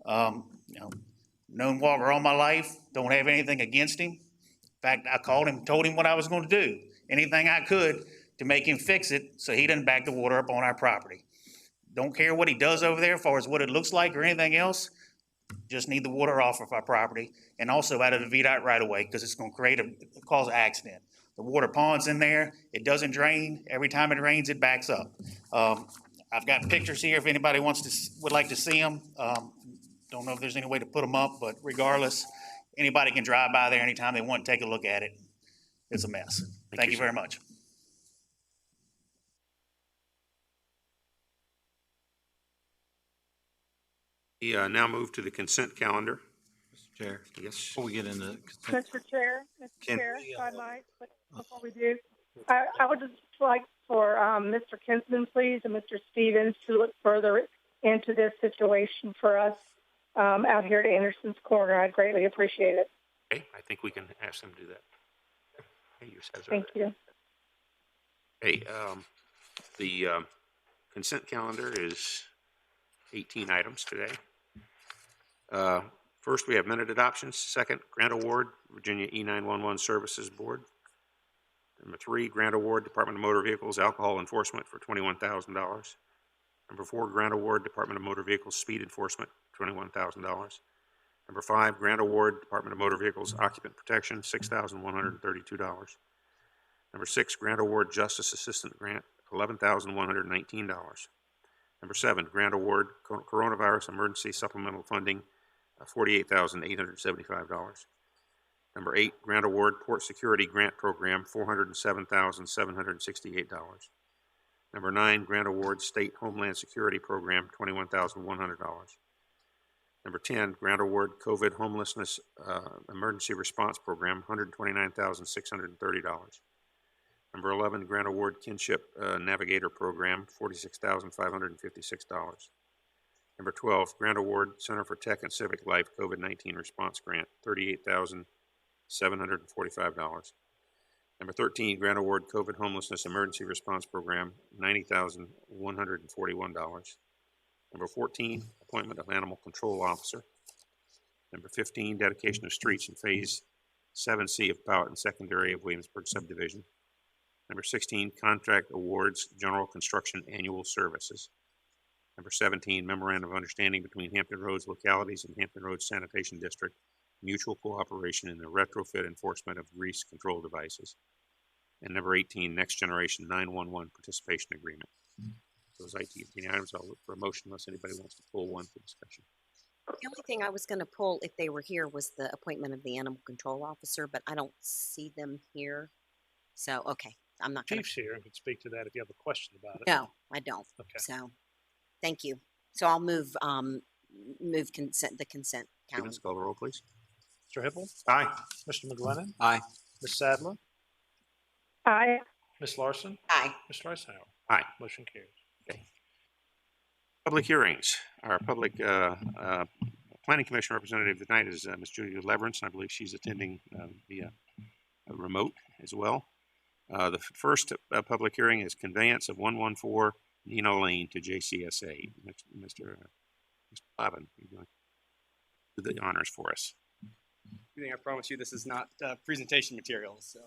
Known Walker all my life, don't have anything against him. In fact, I called him, told him what I was going to do, anything I could to make him fix it so he doesn't back the water up on our property. Don't care what he does over there as far as what it looks like or anything else. Just need the water off of our property and also out of the VDOT right away because it's going to cause an accident. The water pond's in there. It doesn't drain. Every time it rains, it backs up. I've got pictures here if anybody would like to see them. Don't know if there's any way to put them up, but regardless, anybody can drive by there anytime they want to take a look at it. It's a mess. Thank you very much. We now move to the consent calendar. Mr. Chair. Yes. Before we get into consent, Mr. Chair, Can- if I might, before we do, I would just like for Mr. Kinsman, please, and Mr. Stevens to look further into this situation for us out here at Anderson's Corner. I'd greatly appreciate it. Okay, I think we can ask them to do that. Hey, Thank you. Hey, the consent calendar is 18 items today. First, we have minute adoptions. Second, grant award, Virginia E911 Services Board. Number 3, grant award, Department of Motor Vehicles Alcohol Enforcement for $21,000. Number 4, grant award, Department of Motor Vehicles Speed Enforcement, $21,000. Number 5, grant award, Department of Motor Vehicles Occupant Protection, $6,132. Number 6, grant award, Justice Assistant Grant, $11,119. Number 7, grant award, Coronavirus Emergency Supplemental Funding, $48,875. Number 8, grant award, Port Security Grant Program, $407,768. Number 9, grant award, State Homeland Security Program, $21,100. Number 10, grant award, COVID Homelessness Emergency Response Program, $129,630. Number 11, grant award, Kinship Navigator Program, $46,556. Number 12, grant award, Center for Tech and Civic Life COVID-19 Response Grant, $38,745. Number 13, grant award, COVID Homelessness Emergency Response Program, $90,141. Number 14, appointment of Animal Control Officer. Number 15, dedication of streets in Phase 7C of Powhatan Secondary of Williamsburg Subdivision. Number 16, contract awards, General Construction Annual Services. Number 17, memorandum of understanding between Hampton Roads localities and Hampton Roads Sanitation District, mutual cooperation in the retrofit enforcement of grease control devices. And number 18, next generation 911 participation agreement. Those 18 items, I'll look for a motion unless anybody wants to pull one for discussion. The only thing I was going to pull if they were here was the appointment of the animal control officer, but I don't see them here. So, okay, I'm not going to. Chief's here and can speak to that if you have a question about it. No, I don't. Okay. So, thank you. So I'll move the consent calendar. Stevens, call the roll, please. Mr. Hippel? Aye. Mr. McGlennon? aye. Ms. Sadler? Aye. Ms. Larson? Aye. Mr. Eisenhower? Aye. Motion carries. Okay. Public hearings. Our public planning commission representative tonight is Ms. Julia Leverance, and I believe she's attending via remote as well. The first public hearing is conveyance of 114 Nino Lane to Jcsa. Mr. Lavin, you're going to do the honors for us. Good thing I promise you this is not presentation material. So.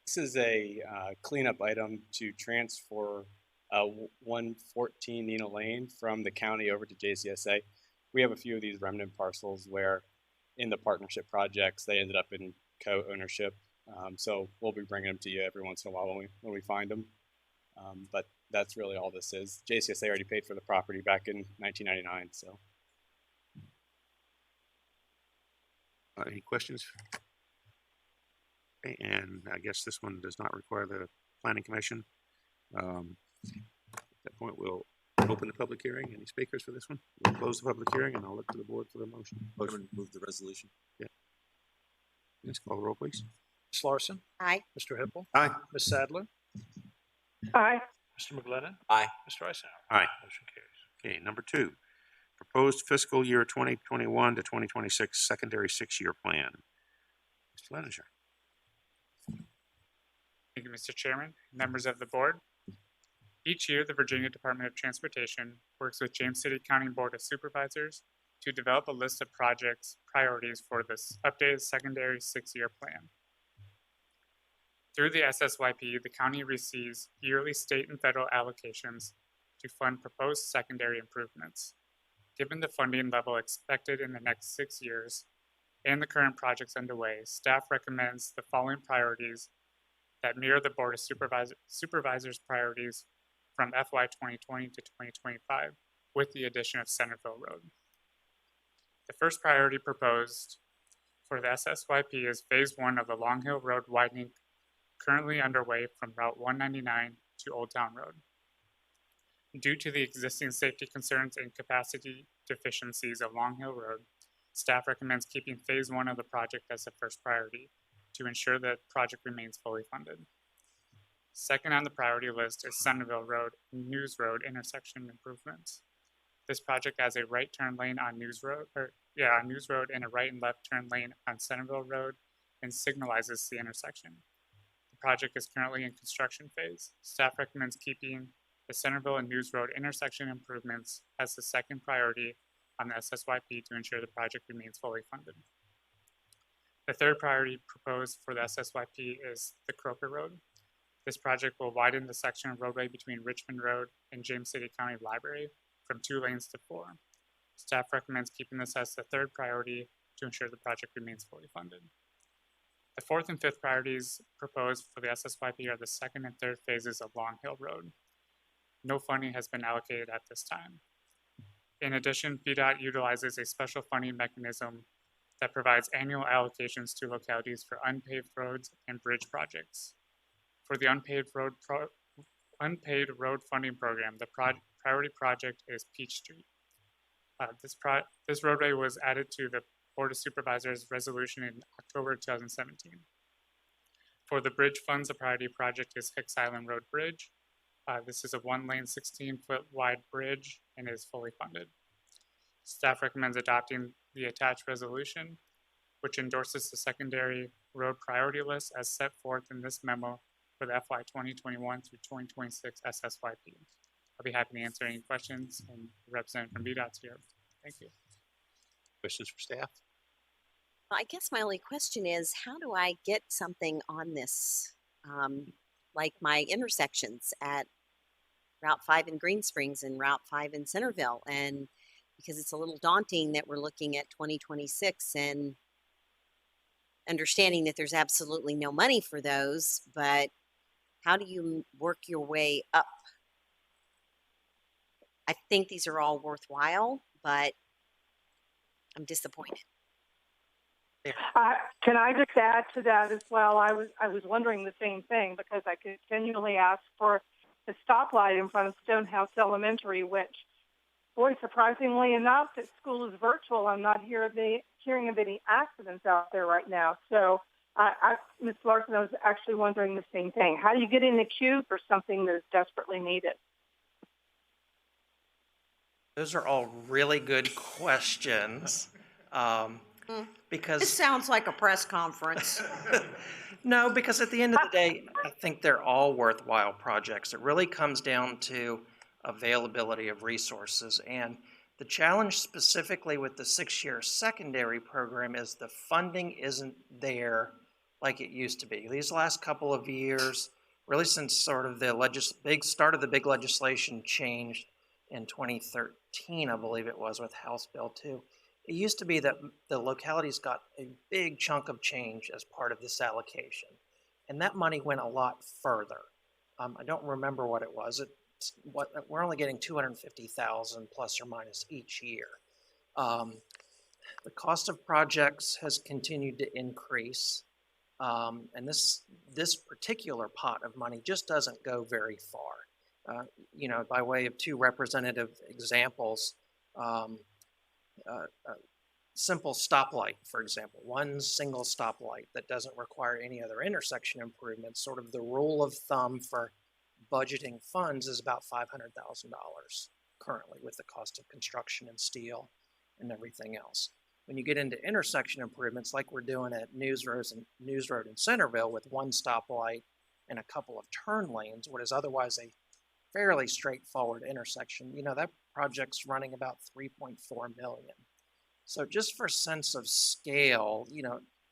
This is a cleanup item to transfer 114 Nino Lane from the county over to Jcsa. We have a few of these remnant parcels where in the partnership projects, they ended up in co-ownership. So we'll be bringing them to you every once in a while when we find them. But that's really all this is. Jcsa already paid for the property back in 1999. So. Any questions? Okay, and I guess this one does not require the planning commission. At that point, we'll open the public hearing. Any speakers for this one? We'll close the public hearing, and I'll look to the board for the motion. Motion to move the resolution. Yeah. Let's call the roll, please. Ms. Larson? Aye. Mr. Hippel? Aye. Ms. Sadler? Aye. Mr. McGlinnan? Aye. Mr. Eisenhower? Aye. Motion carries. Okay, number 2, proposed fiscal year 2021 to 2026 secondary 6-year plan. Mr. Leninger. Thank you, Mr. Chairman, members of the board. Each year, the Virginia Department of Transportation works with James City County Board of Supervisors to develop a list of projects priorities for this updated secondary 6-year plan. Through the SSYP, the county receives yearly state and federal allocations to fund proposed secondary improvements. Given the funding level expected in the next 6 years and the current projects underway, staff recommends the following priorities that mirror the Board of Supervisors' priorities from FY 2020 to 2025, with the addition of Centerville Road. The first priority proposed for the SSYP is Phase 1 of the Long Hill Road widening currently underway from Route 199 to Old Town Road. Due to the existing safety concerns and capacity deficiencies of Long Hill Road, staff recommends keeping Phase 1 of the project as the first priority to ensure that the project remains fully funded. Second on the priority list is Centerville Road and News Road intersection improvements. This project has a right turn lane on News Road and a right and left turn lane on Centerville Road and signalizes the intersection. The project is currently in construction phase. Staff recommends keeping the Centerville and News Road intersection improvements as the second priority on the SSYP to ensure the project remains fully funded. The third priority proposed for the SSYP is the Croker Road. This project will widen the section of roadway between Richmond Road and James City County Library from 2 lanes to 4. Staff recommends keeping this as the third priority to ensure the project remains fully funded. The fourth and fifth priorities proposed for the SSYP are the second and third phases of Long Hill Road. No funding has been allocated at this time. In addition, VDOT utilizes a special funding mechanism that provides annual allocations to localities for unpaved roads and bridge projects. For the unpaved road funding program, the priority project is Peach Street. This roadway was added to the Board of Supervisors resolution in October 2017. For the bridge funds, the priority project is Hicks Island Road Bridge. This is a 1-lane, 16-foot wide bridge and is fully funded. Staff recommends adopting the attached resolution, which endorses the secondary road priority list as set forth in this memo for the FY 2021 through 2026 SSYP. I'll be happy to answer any questions, and the representative from VDOT's here. Thank you. Questions for staff? Well, I guess my only question is, how do I get something on this? Like my intersections at Route 5 in Green Springs and Route 5 in Centerville, and because it's a little daunting that we're looking at 2026 and understanding that there's absolutely no money for those, but how do you work your way up? I think these are all worthwhile, but I'm disappointed. Can I just add to that as well? I was wondering the same thing because I continually ask for the stoplight in front of Stonehouse Elementary, which, boy, surprisingly enough, that school is virtual. I'm not hearing of any accidents out there right now. So Ms. Larson, I was actually wondering the same thing. How do you get in the queue for something that is desperately needed? Those are all really good questions. This Because, sounds like a press conference. no, because at the end of the day, I think they're all worthwhile projects. It really comes down to availability of resources. And the challenge specifically with the 6-year secondary program is the funding isn't there like it used to be. These last couple of years, really since sort of the big legislation changed in 2013, I believe it was, with House Bill 2. It used to be that the localities got a big chunk of change as part of this allocation. And that money went a lot further. I don't remember what it was. We're only getting $250,000 plus or minus each year. The cost of projects has continued to increase. And this particular pot of money just doesn't go very far. By way of two representative examples, simple stoplight, for example, one single stoplight that doesn't require any other intersection improvements, sort of the rule of thumb for budgeting funds is about $500,000 currently with the cost of construction and steel and everything else. When you get into intersection improvements like we're doing at News Road in Centerville with one stoplight and a couple of turn lanes, what is otherwise a fairly straightforward intersection, that project's running about $3.4 million. So just for sense of scale,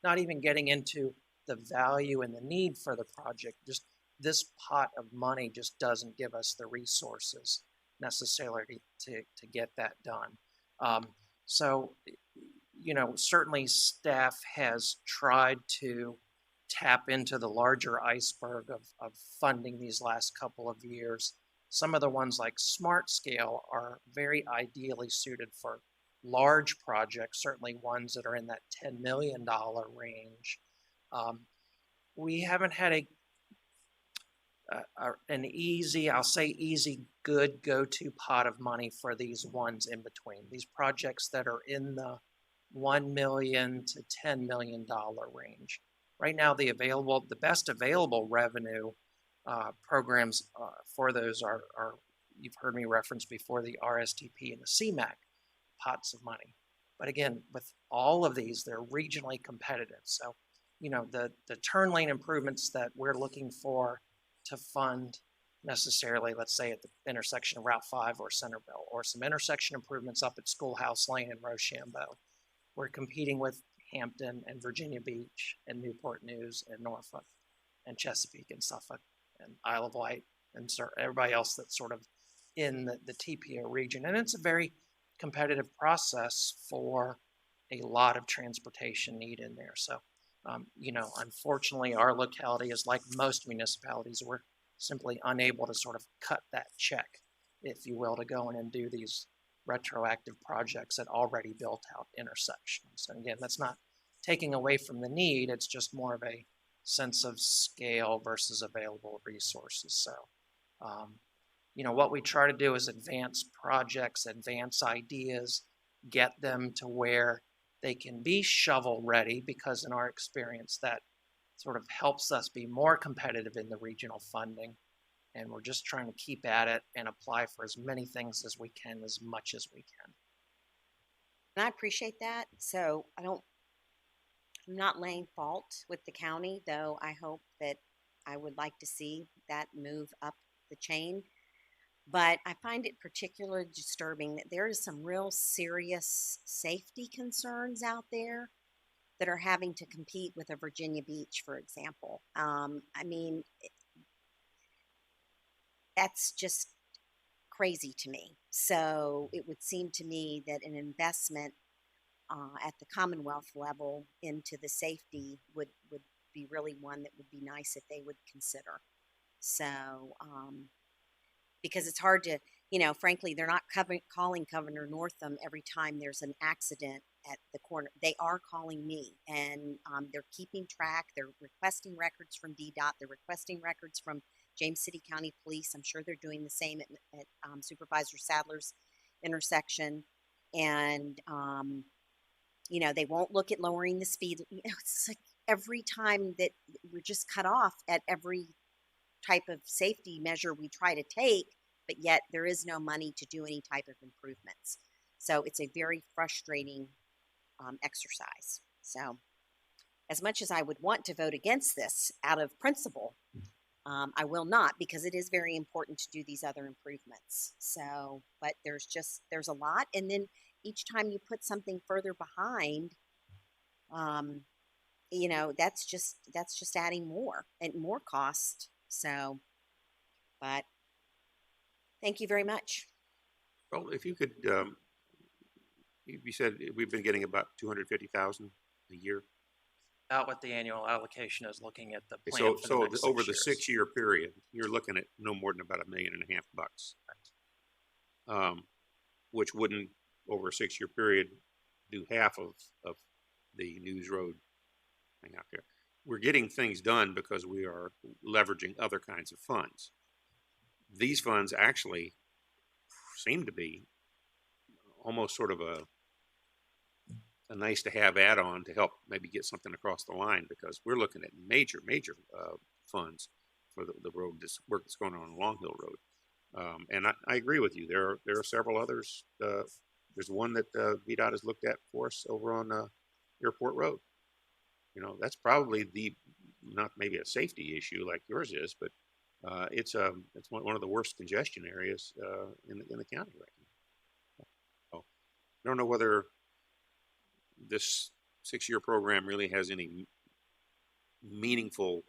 not even getting into the value and the need for the project, just this pot of money just doesn't give us the resources necessarily to get that done. Certainly staff has tried to tap into the larger iceberg of funding these last couple of years. Some of the ones like Smart Scale are very ideally suited for large projects, certainly ones that are in that $10 million range. We haven't had an easy, good go-to pot of money for these ones in between. These projects that are in the $1 million to $10 million range. Right now, the best available revenue programs for those are, you've heard me reference before, the RSTP and the CMAQ pots of money. But again, with all of these, they're regionally competitive. So, the turn lane improvements that we're looking for to fund necessarily, let's say at the intersection of Route 5 or Centerville, or some intersection improvements up at Schoolhouse Lane in Rochambeau. We're competing with Hampton and Virginia Beach and Newport News and Norfolk and Chesapeake and Suffolk and Isle of Wight and everybody else that's sort of in the TPO region. And it's a very competitive process for a lot of transportation need in there. So, unfortunately, our locality is like most municipalities. We're simply unable to sort of cut that check, if you will, to go in and do these retroactive projects at already built out intersections. And again, that's not taking away from the need. It's just more of a sense of scale versus available resources. So, what we try to do is advance projects, advance ideas, get them to where they can be shovel ready, because in our experience, that sort of helps us be more competitive in the regional funding. And we're just trying to keep at it and apply for as many things as we can, as much as we can. And I appreciate that. So I'm not laying fault with the county, though I hope that I would like to see that move up the chain. But I find it particularly disturbing that there is some real serious safety concerns out there that are having to compete with a Virginia Beach, for example. That's just crazy to me. So it would seem to me that an investment at the Commonwealth level into the safety would be really one that would be nice if they would consider. So, because it's hard to, frankly, they're not calling Governor Northam every time there's an accident at the corner. They are calling me, and they're keeping track. They're requesting records from DDOT. They're requesting records from James City County Police. I'm sure they're doing the same at Supervisor Sadler's intersection. And, they won't look at lowering the speed. It's like every time that we're just cut off at every type of safety measure we try to take, but yet there is no money to do any type of improvements. So it's a very frustrating exercise. So as much as I would want to vote against this out of principle, I will not, because it is very important to do these other improvements. So, but there's a lot. And then each time you put something further behind, you know, that's just adding more and more cost. So, but thank you very much. Well, if you could, you said we've been getting about 250,000 a year. About what the annual allocation is, looking at the plan So, for the so next over 6 the years. 6-year period, you're looking at no more than about $1.5 million bucks, which wouldn't, over a 6-year period, do half of the News Road thing out there. We're getting things done because we are leveraging other kinds of funds. These funds actually seem to be almost sort of a nice to have add-on to help maybe get something across the line, because we're looking at major funds for the road, this work that's going on Long Hill Road. And I agree with you. There are several others. There's one that VDOT has looked at for us over on Airport Road. You know, that's probably not maybe a safety issue like yours is, but it's one of the worst congestion areas in the county right now. So I don't know whether this 6-year program really has any meaningful,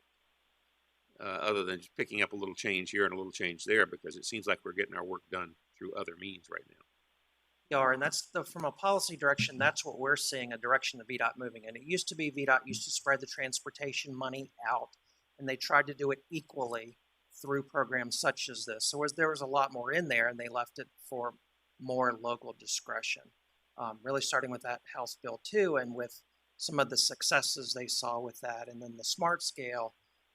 other than just picking up a little change here and a little change there, because it seems like we're getting our work done through other means right now. And that's from a policy direction, that's what we're seeing, a direction of VDOT moving. And it used to be VDOT used to spread the transportation money out, and they tried to do it equally through programs such as this. So there was a lot more in there, and they left it for more local discretion. Really starting with that House Bill 2, and with some of the successes they saw with that. And then the Smart Scale,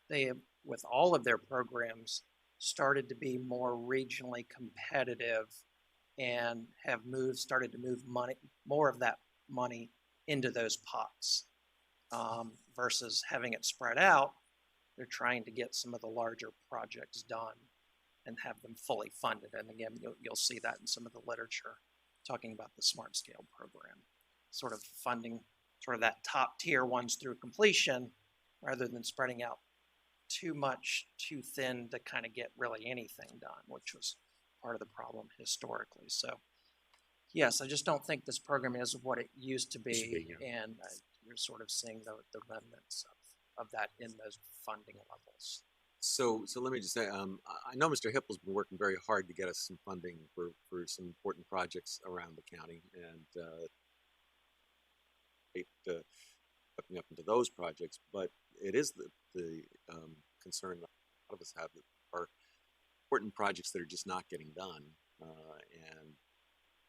they, with all of their programs, started to be more regionally competitive and have started to move money, more of that money into those pots versus having it spread out. They're trying to get some of the larger projects done and have them fully funded. And again, you'll see that in some of the literature talking about the Smart Scale program, sort of funding sort of that top tier ones through completion rather than spreading out too much, too thin to kind of get really anything done, which was part of the problem historically. So yes, I just don't think this program is what it used to be. And you're sort of seeing the remnants of that in those funding levels. So let me just say, I know Mr. Hippel's been working very hard to get us some funding for some important projects around the county, and looking up into those projects. But it is the concern that a lot of us have, that are important projects that are just not getting done, and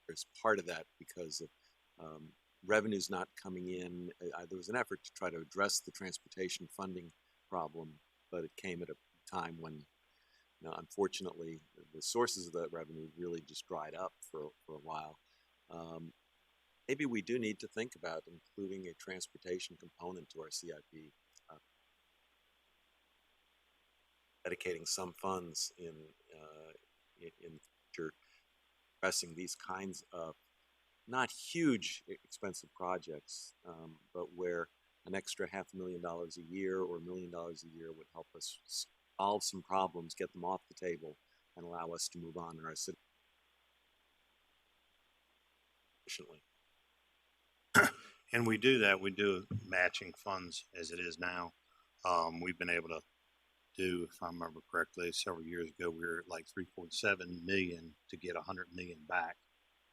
there's part of that because of revenues not coming in. There was an effort to try to address the transportation funding problem, but it came at a time when, unfortunately, the sources of that revenue really just dried up for a while. Maybe we do need to think about including a transportation component to our CIP, dedicating some funds in future, addressing these kinds of not huge expensive projects, but where an extra $500,000 a year or $1 million a year would help us solve some problems, get them off the table, and allow us to move on in our city efficiently. And we do that. We do matching funds as it is now. We've been able to do, if I remember correctly, several years ago, we were at like 3.7 million to get 100 million back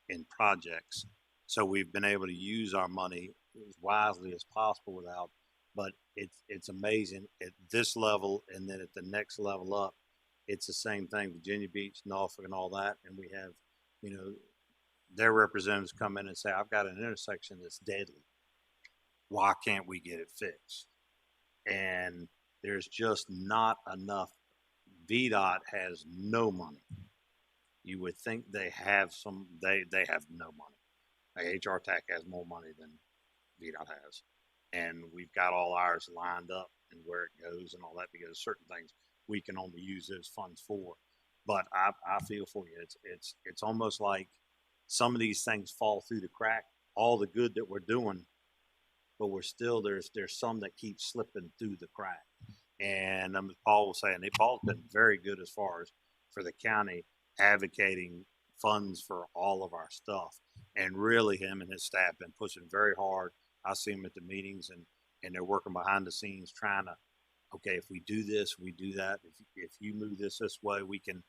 in projects. So we've been able to use our money as wisely as possible but it's amazing at this level, and then at the next level up, it's the same thing. Virginia Beach, Norfolk, and all that, and we have, their representatives come in and say, I've got an intersection that's deadly. Why can't we get it fixed? And there's just not enough. VDOT has no money. You would think they have some, they have no money. HR TAC has more money than VDOT has. and we've got all ours lined up and where it goes and all that, because certain things we can only use those funds for. But I feel for you. It's almost like some of these things fall through the crack, all the good that we're doing, but we're still, there's some that keep slipping through the crack. And Paul was saying, Paul's been very good as far as for the county advocating funds for all of our stuff. And really him and his staff been pushing very hard. I see them at the meetings, and they're working behind the scenes trying to, okay, if we do this, we do that. If you move this way, we can,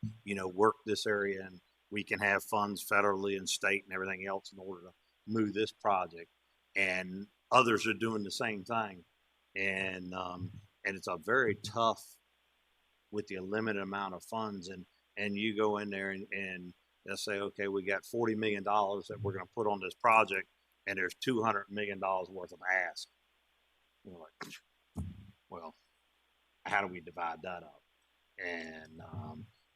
work this area, and we can have funds federally and state and everything else in order to move this project. And others are doing the same thing. And it's a very tough with the limited amount of funds. And you go in there and they'll say, okay, we got $40 million that we're going to put on this project, and there's $200 million worth of ask. We're like, well, how do we divide that up?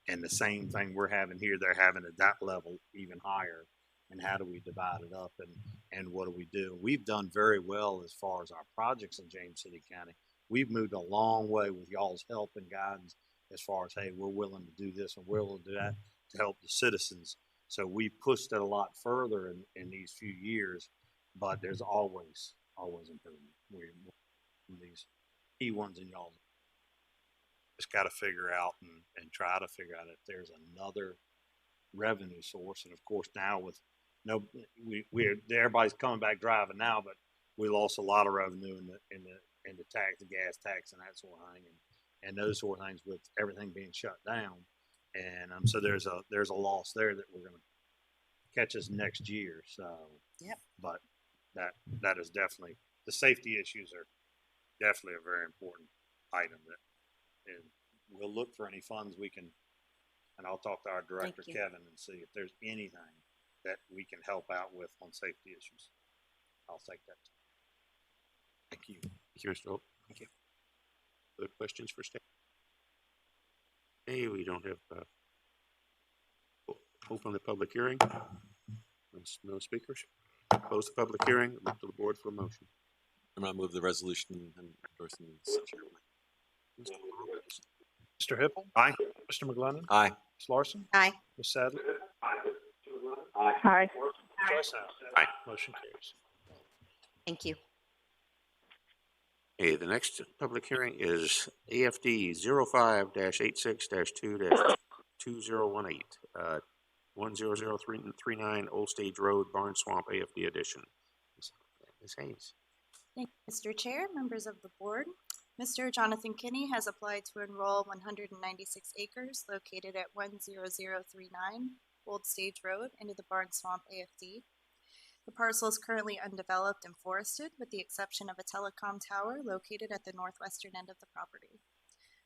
And the same thing we're having here, they're having at that level even higher. And how do we divide it up, and what do we do? We've done very well as far as our projects in James City County. We've moved a long way with y'all's help and guidance as far as, hey, we're willing to do this and we're willing to do that to help the citizens. So we pushed it a lot further in these few years, but there's always improvement. We're these key ones in y'all just got to figure out and try to figure out if there's another revenue source. And of course now with everybody's coming back driving now, but we lost a lot of revenue in the tax, the gas tax, and that sort of thing, and those sort of things with everything being shut down. And so there's a loss there that we're going to catch us next year. So yep. But that is definitely, the safety issues are definitely a very important item and we'll look for any funds we can, and I'll talk to our director Kevin and see if there's anything that we can help out with on safety issues. I'll take that. Thank you. Thank you, Mr. Hope. Thank you. Other questions for staff? Hey, we don't have open the public hearing. No speakers. Close the public hearing. Look to the board for a motion. I'm going to move the resolution and endorsing the Mr. Hippel? Aye. Mr. McGlennon? Aye. Ms. Larson? Aye. Ms. Sadler? Aye. Joyce Aye. Motion carries. Thank you. Okay, the next public hearing is AFD 05-86-2-2018, 10039 Old Stage Road, Barn Swamp, AFD edition. Ms. Haynes. Thank you, Mr. Chair, members of the board. Mr. Jonathan Kinney has applied to enroll 196 acres located at 10039 Old Stage Road into the Barn Swamp AFD. The parcel is currently undeveloped and forested, with the exception of a telecom tower located at the northwestern end of the property.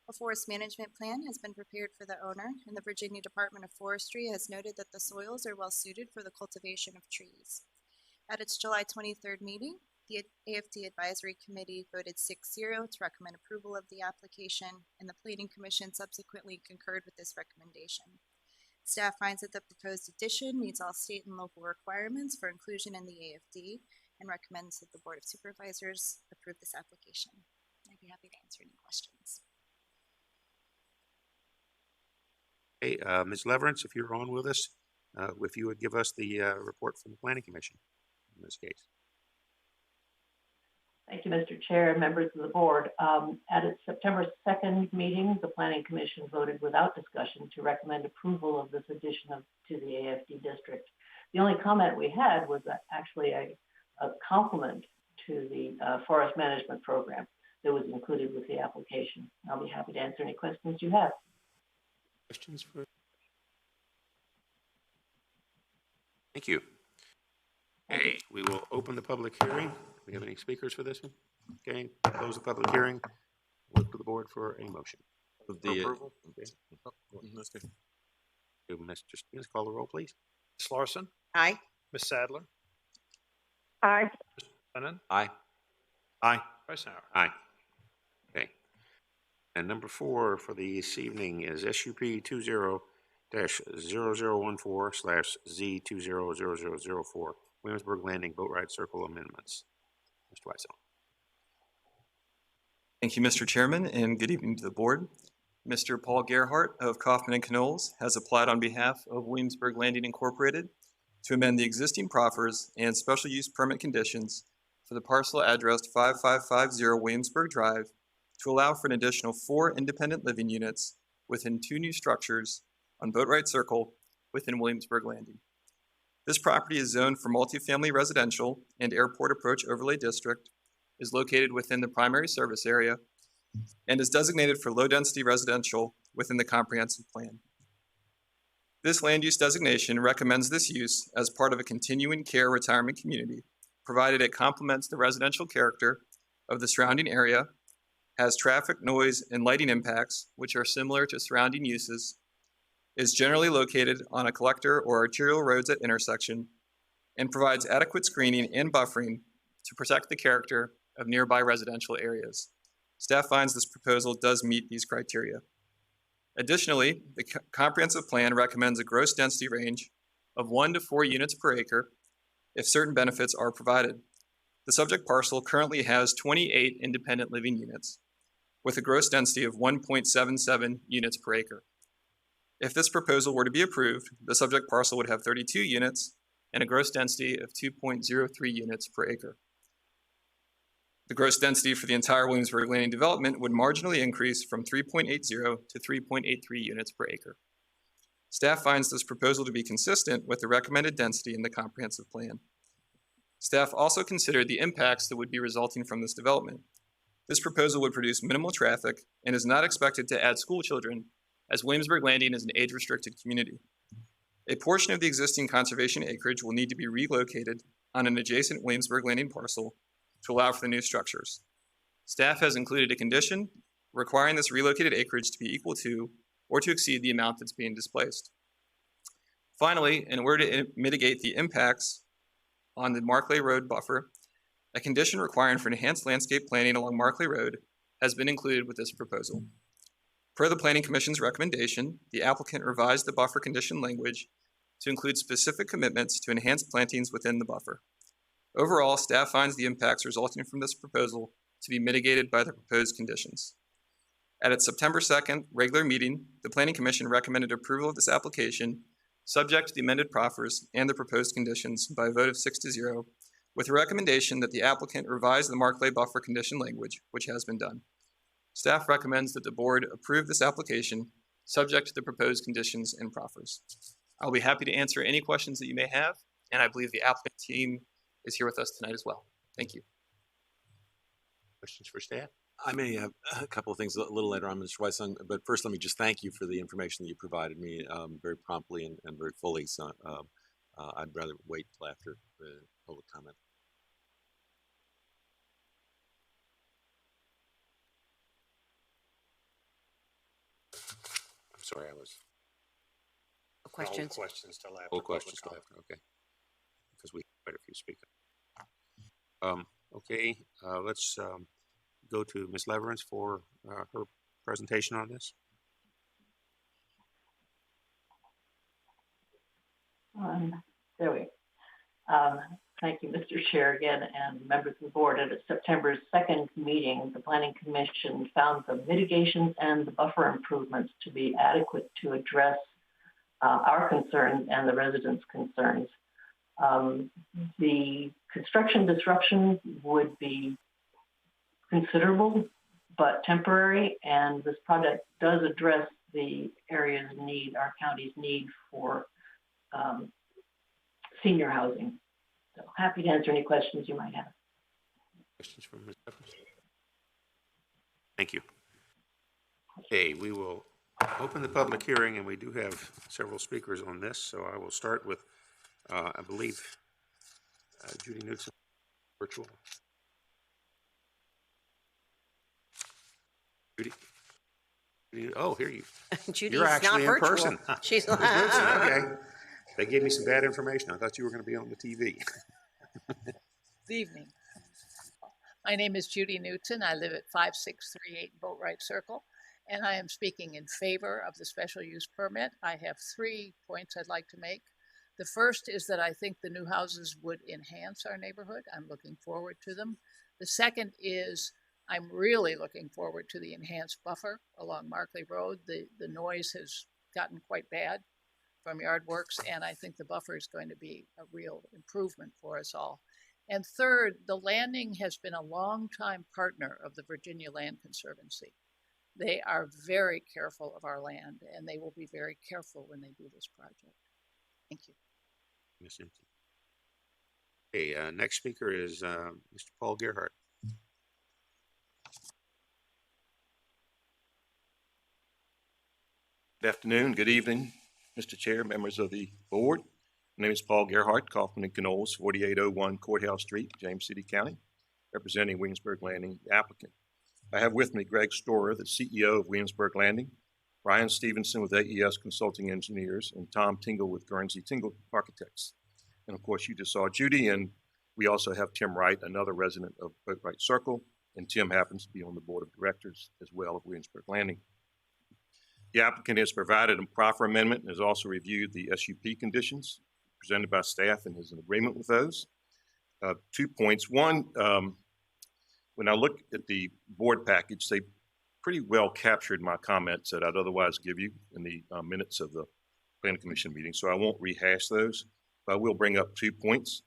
A forest management plan has been prepared for the owner, and the Virginia Department of Forestry has noted that the soils are well suited for the cultivation of trees. At its July 23rd meeting, the AFD Advisory Committee voted 6-0 to recommend approval of the application, and the Planning Commission subsequently concurred with this recommendation. Staff finds that the proposed addition meets all state and local requirements for inclusion in the AFD and recommends that the Board of Supervisors approve this application. I'd be happy to answer any questions. Hey, Ms. Leverance, if you're on with us, if you would give us the report from the Planning Commission in this case. Thank you, Mr. Chair and members of the board. At its September 2nd meeting, the Planning Commission voted without discussion to recommend approval of this addition to the AFD district. The only comment we had was actually a compliment to the forest management program that was included with the application. I'll be happy to answer any questions you have. Questions for? Thank you. Okay, we will open the public hearing. Do we have any speakers for this one? Okay, close the public hearing. Look to the board for a motion. Of the approval. Okay. Mr. Stevens, call the roll, please. Ms. Larson? Aye. Ms. Sadler? Aye. Mr. McGlennon? Aye. Aye. Eisenhower? Aye. Okay. And number 4 for this evening is SUP 20-0014/Z200004, Williamsburg Landing Boat Ride Circle Amendments. Mr. Weisel. Thank you, Mr. Chairman, and good evening to the board. Mr. Paul Gerhardt of Kaufman & Knowles has applied on behalf of Williamsburg Landing Incorporated to amend the existing proffers and special use permit conditions for the parcel addressed 5550 Williamsburg Drive to allow for an additional 4 independent living units within 2 new structures on Boatwright Circle within Williamsburg Landing. This property is zoned for multifamily residential and airport approach overlay district, is located within the primary service area, and is designated for low-density residential within the comprehensive plan. This land use designation recommends this use as part of a continuing care retirement community, provided it complements the residential character of the surrounding area, has traffic, noise, and lighting impacts which are similar to surrounding uses, is generally located on a collector or arterial roads at intersection, and provides adequate screening and buffering to protect the character of nearby residential areas. Staff finds this proposal does meet these criteria. Additionally, the comprehensive plan recommends a gross density range of 1 to 4 units per acre if certain benefits are provided. The subject parcel currently has 28 independent living units with a gross density of 1.77 units per acre. If this proposal were to be approved, the subject parcel would have 32 units and a gross density of 2.03 units per acre. The gross density for the entire Williamsburg Landing development would marginally increase from 3.80 to 3.83 units per acre. Staff finds this proposal to be consistent with the recommended density in the comprehensive plan. Staff also considered the impacts that would be resulting from this development. This proposal would produce minimal traffic and is not expected to add school children, as Williamsburg Landing is an age-restricted community. A portion of the existing conservation acreage will need to be relocated on an adjacent Williamsburg Landing parcel to allow for the new structures. Staff has included a condition requiring this relocated acreage to be equal to or to exceed the amount that's being displaced. Finally, in order to mitigate the impacts on the Markley Road buffer, a condition requiring for enhanced landscape planning along Markley Road has been included with this proposal. Per the Planning Commission's recommendation, the applicant revised the buffer condition language to include specific commitments to enhance plantings within the buffer. Overall, staff finds the impacts resulting from this proposal to be mitigated by the proposed conditions. At its September 2nd regular meeting, the Planning Commission recommended approval of this application subject to the amended proffers and the proposed conditions by a vote of 6-0, with a recommendation that the applicant revise the Markley buffer condition language, which has been done. Staff recommends that the board approve this application subject to the proposed conditions and proffers. I'll be happy to answer any questions that you may have, and I believe the applicant team is here with us tonight as well. Thank you. Questions for staff? I may have a couple of things a little later on, Mr. Weissung, but first let me just thank you for the information that you provided me very promptly and very fully. So I'd rather wait till after the public comment. I'm sorry, I was. Questions? All questions till after. All questions till after, okay. Because we have quite a few speakers. Okay, let's go to Ms. Leverance for her presentation on this. There we go. Thank you, Mr. Chair, again, and members of the board. At its September 2nd meeting, the Planning Commission found the mitigations and the buffer improvements to be adequate to address our concerns and the residents' concerns. The construction disruption would be considerable but temporary, and this project does address the area's need, our county's need for senior housing. So happy to answer any questions you might have. Questions from Ms. Evans? Thank you. Okay, we will open the public hearing, and we do have several speakers on this, so I will start with, I believe, Judy Knudsen, virtual. Judy? Oh, here you. Judy's You're actually not in virtual. person. She's Ms. Knudsen, okay. They gave me some bad information. I thought you were going to be on the TV. Good evening. My name is Judy Knudsen. I live at 5638 Boatwright Circle, and I am speaking in favor of the special use permit. I have 3 points I'd like to make. The first is that I think the new houses would enhance our neighborhood. I'm looking forward to them. The second is I'm really looking forward to the enhanced buffer along Markley Road. The noise has gotten quite bad from yard works, and I think the buffer is going to be a real improvement for us all. And third, the landing has been a long-time partner of the Virginia Land Conservancy. They are very careful of our land, and they will be very careful when they do this project. Thank you. Ms. Simpson. Okay, next speaker is Mr. Paul Gerhardt. Good afternoon, good evening, Mr. Chair, members of the board. My name is Paul Gerhardt, Kaufman and Knowles, 4801 Courthouse Street, James City County, representing Williamsburg Landing, the applicant. I have with me Greg Storer, the CEO of Williamsburg Landing, Brian Stevenson with AES Consulting Engineers, and Tom Tingle with Guernsey Tingle Architects. And of course, you just saw Judy, and we also have Tim Wright, another resident of Boatwright Circle, and Tim happens to be on the board of directors as well of Williamsburg Landing. The applicant has provided a proffer amendment and has also reviewed the SUP conditions presented by staff and is in agreement with those. 2 points. One, when I look at the board package, they pretty well captured my comments that I'd otherwise give you in the minutes of the Planning Commission meeting, so I won't rehash those. But I will bring up 2 points.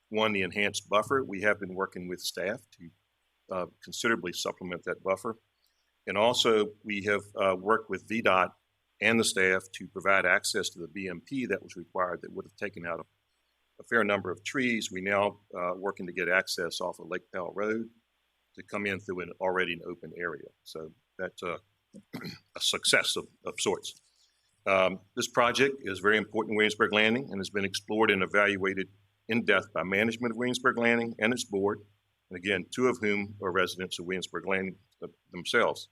One, the enhanced buffer. We have been working with staff to considerably supplement that buffer. And also, we have worked with VDOT and the staff to provide access to the BMP that was required that would have taken out a fair number of trees. We now working to get access off of Lake Powell Road to come in through an already an open area. So that's a success of sorts. This project is very important in Williamsburg Landing and has been explored and evaluated in depth by management of Williamsburg Landing and its board. And again, 2 of whom are residents of Williamsburg Landing themselves.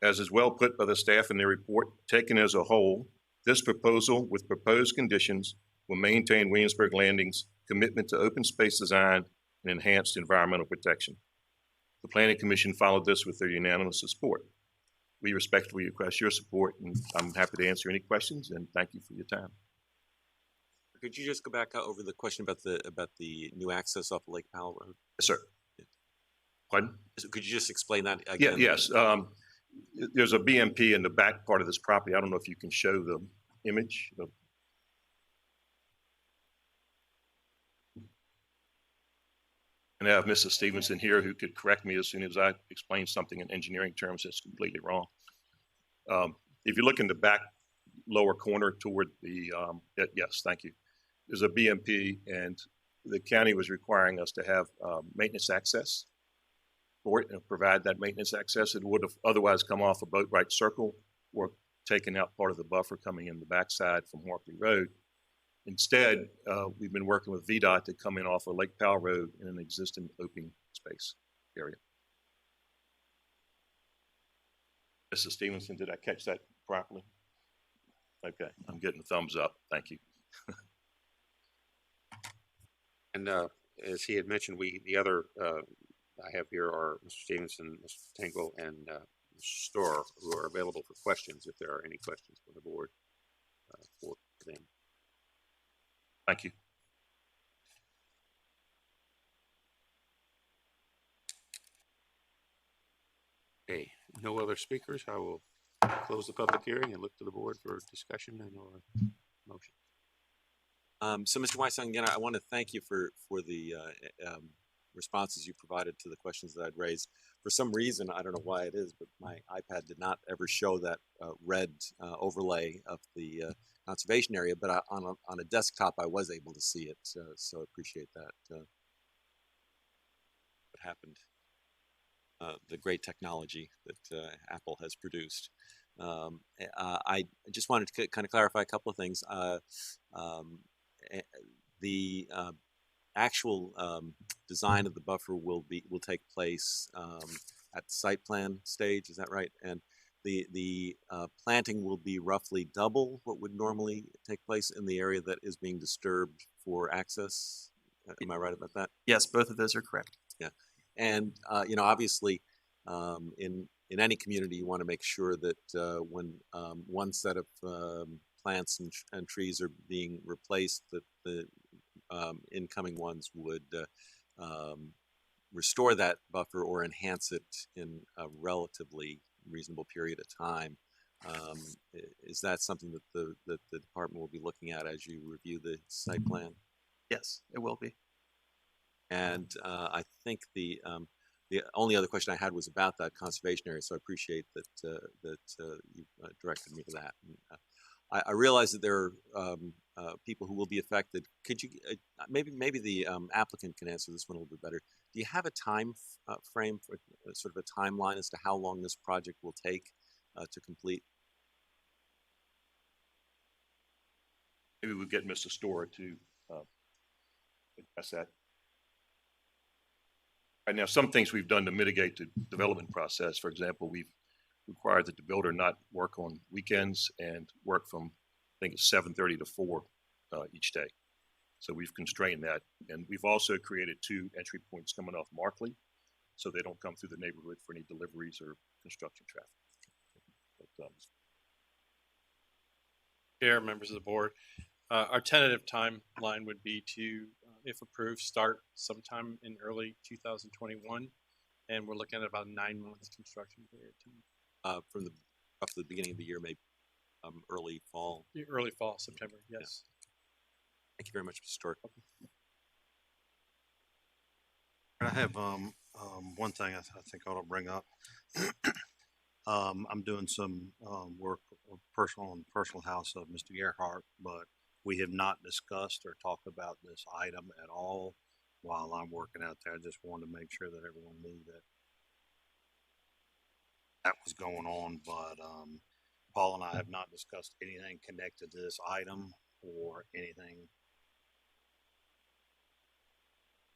As is well put by the staff in their report, taken as a whole, this proposal with proposed conditions will maintain Williamsburg Landing's commitment to open space design and enhanced environmental protection. The Planning Commission followed this with their unanimous support. We respectfully request your support, and I'm happy to answer any questions, and thank you for your time. Could you just go back over the question about the new access off Lake Powell Road? Yes, sir. Pardon? So could you just explain that again? Yeah, yes. There's a BMP in the back part of this property. I don't know if you can show the image. And I have Mrs. Stevenson here who could correct me as soon as I explain something in engineering terms that's completely wrong. If you look in the back lower corner toward the, yes, thank you. There's a BMP, and the county was requiring us to have maintenance access for it and provide that maintenance access. It would have otherwise come off a Boatwright Circle or taken out part of the buffer coming in the backside from Markley Road. Instead, we've been working with VDOT to come in off of Lake Powell Road in an existing open space area. Mrs. Stevenson, did I catch that properly? Okay, I'm getting a thumbs up. Thank you. And as he had mentioned, the other I have here are Mr. Stevenson, Mr. Tingle, and Mr. Storer, who are available for questions if there are any questions for the board for them. Thank you. Okay, no other speakers. I will close the public hearing and look to the board for discussion and or motion. So, Mr. Weissong, again, I want to thank you for the responses you provided to the questions that I'd raised. For some reason, I don't know why it is, but my iPad did not ever show that red overlay of the conservation area, but on a desktop, I was able to see it, so I appreciate that. What happened? The great technology that Apple has produced. I just wanted to kind of clarify a couple of things. The actual design of the buffer will take place at the site plan stage. Is that right? And the planting will be roughly double what would normally take place in the area that is being disturbed for access. Am I right about that? Yes, both of those are correct. Yeah, and obviously, in any community, you want to make sure that when one set of plants and trees are being replaced, that the incoming ones would restore that buffer or enhance it in a relatively reasonable period of time. Is that something that the department will be looking at as you review the site plan? Yes, it will be. And I think the only other question I had was about that conservation area, so I appreciate that you directed me to that. And, I realize that there are people who will be affected. Could you maybe the applicant can answer this one a little bit better? Do you have a time frame for sort of a timeline as to how long this project will take to complete? Maybe we'll get Mr. Storer to address that. Right now, some things we've done to mitigate the development process. For example, we've required that the builder not work on weekends and work from, I think it's 7:30 to 4 each day. So we've constrained that. And we've also created 2 entry points coming off Markley, so they don't come through the neighborhood for any deliveries or construction traffic. But, Chair, members of the board, our tentative timeline would be to, if approved, start sometime in early 2021, and we're looking at about 9 months construction period time. From roughly the beginning of the year, maybe early fall. Early fall, September, yes. Yeah. Thank you very much, Mr. Stork. I have one thing I think I ought to bring up. I'm doing some work on personal house of Mr. Gerhardt, but we have not discussed or talked about this item at all while I'm working out there. I just wanted to make sure that everyone knew that was going on, but Paul and I have not discussed anything connected to this item or anything.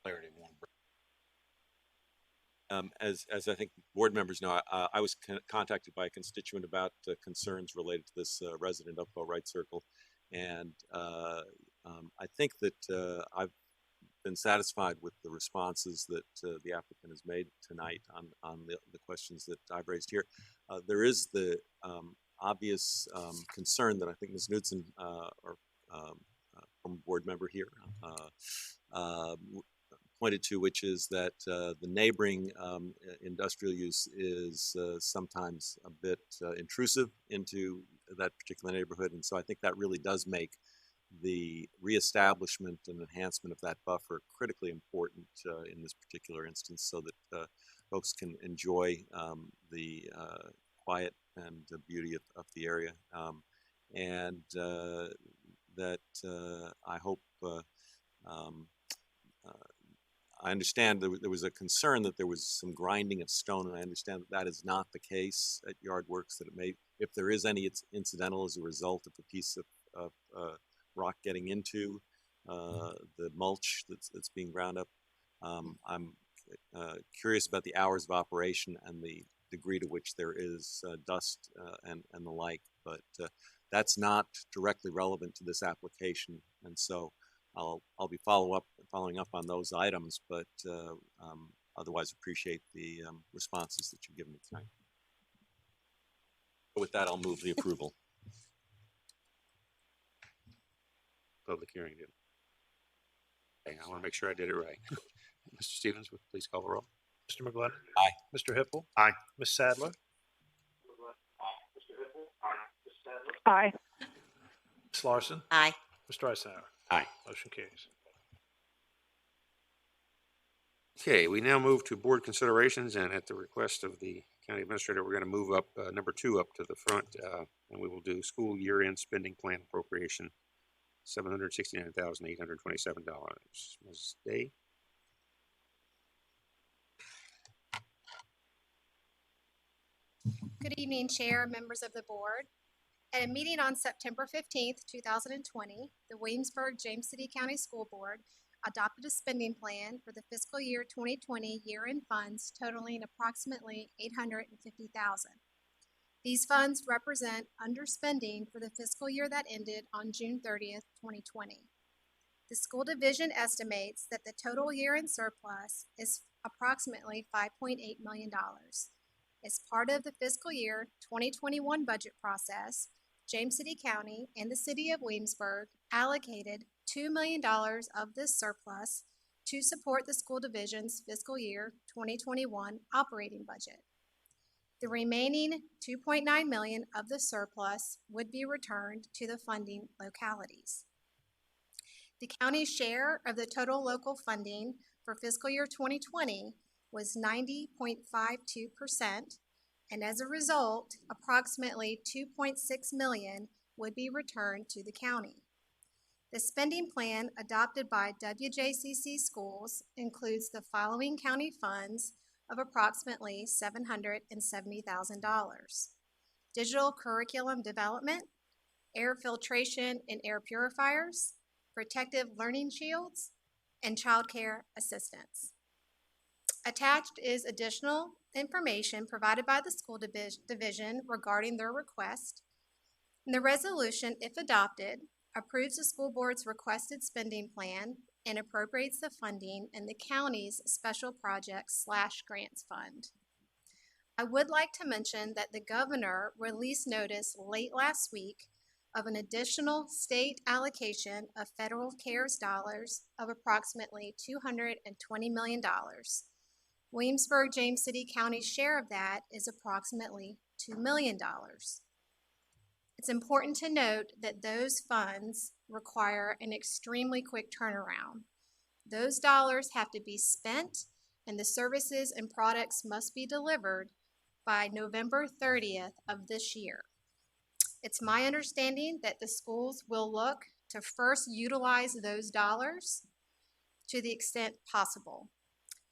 Clarity one. As I think board members know, I was contacted by a constituent about concerns related to this resident uphill right circle, and I think that I've been satisfied with the responses that the applicant has made tonight on the questions that I've raised here. There is the obvious concern that I think Ms. Knudsen, or from a board member here, pointed to, which is that the neighboring industrial use is sometimes a bit intrusive into that particular neighborhood. And so I think that really does make the reestablishment and enhancement of that buffer critically important in this particular instance, so that folks can enjoy the quiet and the beauty of the area. And that I hope I understand there was a concern that there was some grinding of stone, and I understand that is not the case at Yard Works, that it may, if there is any, it's incidental as a result of a piece of rock getting into the mulch that's being ground up. I'm curious about the hours of operation and the degree to which there is dust and the like, but that's not directly relevant to this application, and so I'll be following up on those items, but otherwise appreciate the responses that you've given me tonight. With that, I'll move the approval. Public hearing. Okay, I want to make sure I did it right. Mr. Stevens, please call the roll. Mr. McGlinnan. Aye. Mr. Hippel. Aye. Ms. Sadler. Aye. Ms. Larson. Aye. Mr. Eisenhower. Aye. Motion carries. Okay, we now move to board considerations, and at the request of the county administrator, we're going to move up number 2 up to the front, and we will do school year-end spending plan appropriation, $769,827. Ms. Day? Good evening, Chair, members of the board. At a meeting on September 15th, 2020, the Williamsburg James City County School Board adopted a spending plan for the fiscal year 2020 year-end funds totaling approximately $850,000. These funds represent underspending for the fiscal year that ended on June 30th, 2020. The school division estimates that the total year-end surplus is approximately $5.8 million. As part of the fiscal year 2021 budget process, James City County and the City of Williamsburg allocated $2 million of this surplus to support the school division's fiscal year 2021 operating budget. The remaining $2.9 million of the surplus would be returned to the funding localities. The county's share of the total local funding for fiscal year 2020 was 90.52%, and as a result, approximately $2.6 million would be returned to the county. The spending plan adopted by WJCC schools includes the following county funds of approximately $770,000: digital curriculum development, air filtration and air purifiers, protective learning shields, and child care assistance. Attached is additional information provided by the school division regarding their request. And the resolution, if adopted, approves the school board's requested spending plan and appropriates the funding in the county's special projects/grants fund. I would like to mention that the governor released notice late last week of an additional state allocation of federal CARES dollars of approximately $220 million. Williamsburg James City County's share of that is approximately $2 million. It's important to note that those funds require an extremely quick turnaround. Those dollars have to be spent, and the services and products must be delivered by November 30th of this year. It's my understanding that the schools will look to first utilize those dollars to the extent possible,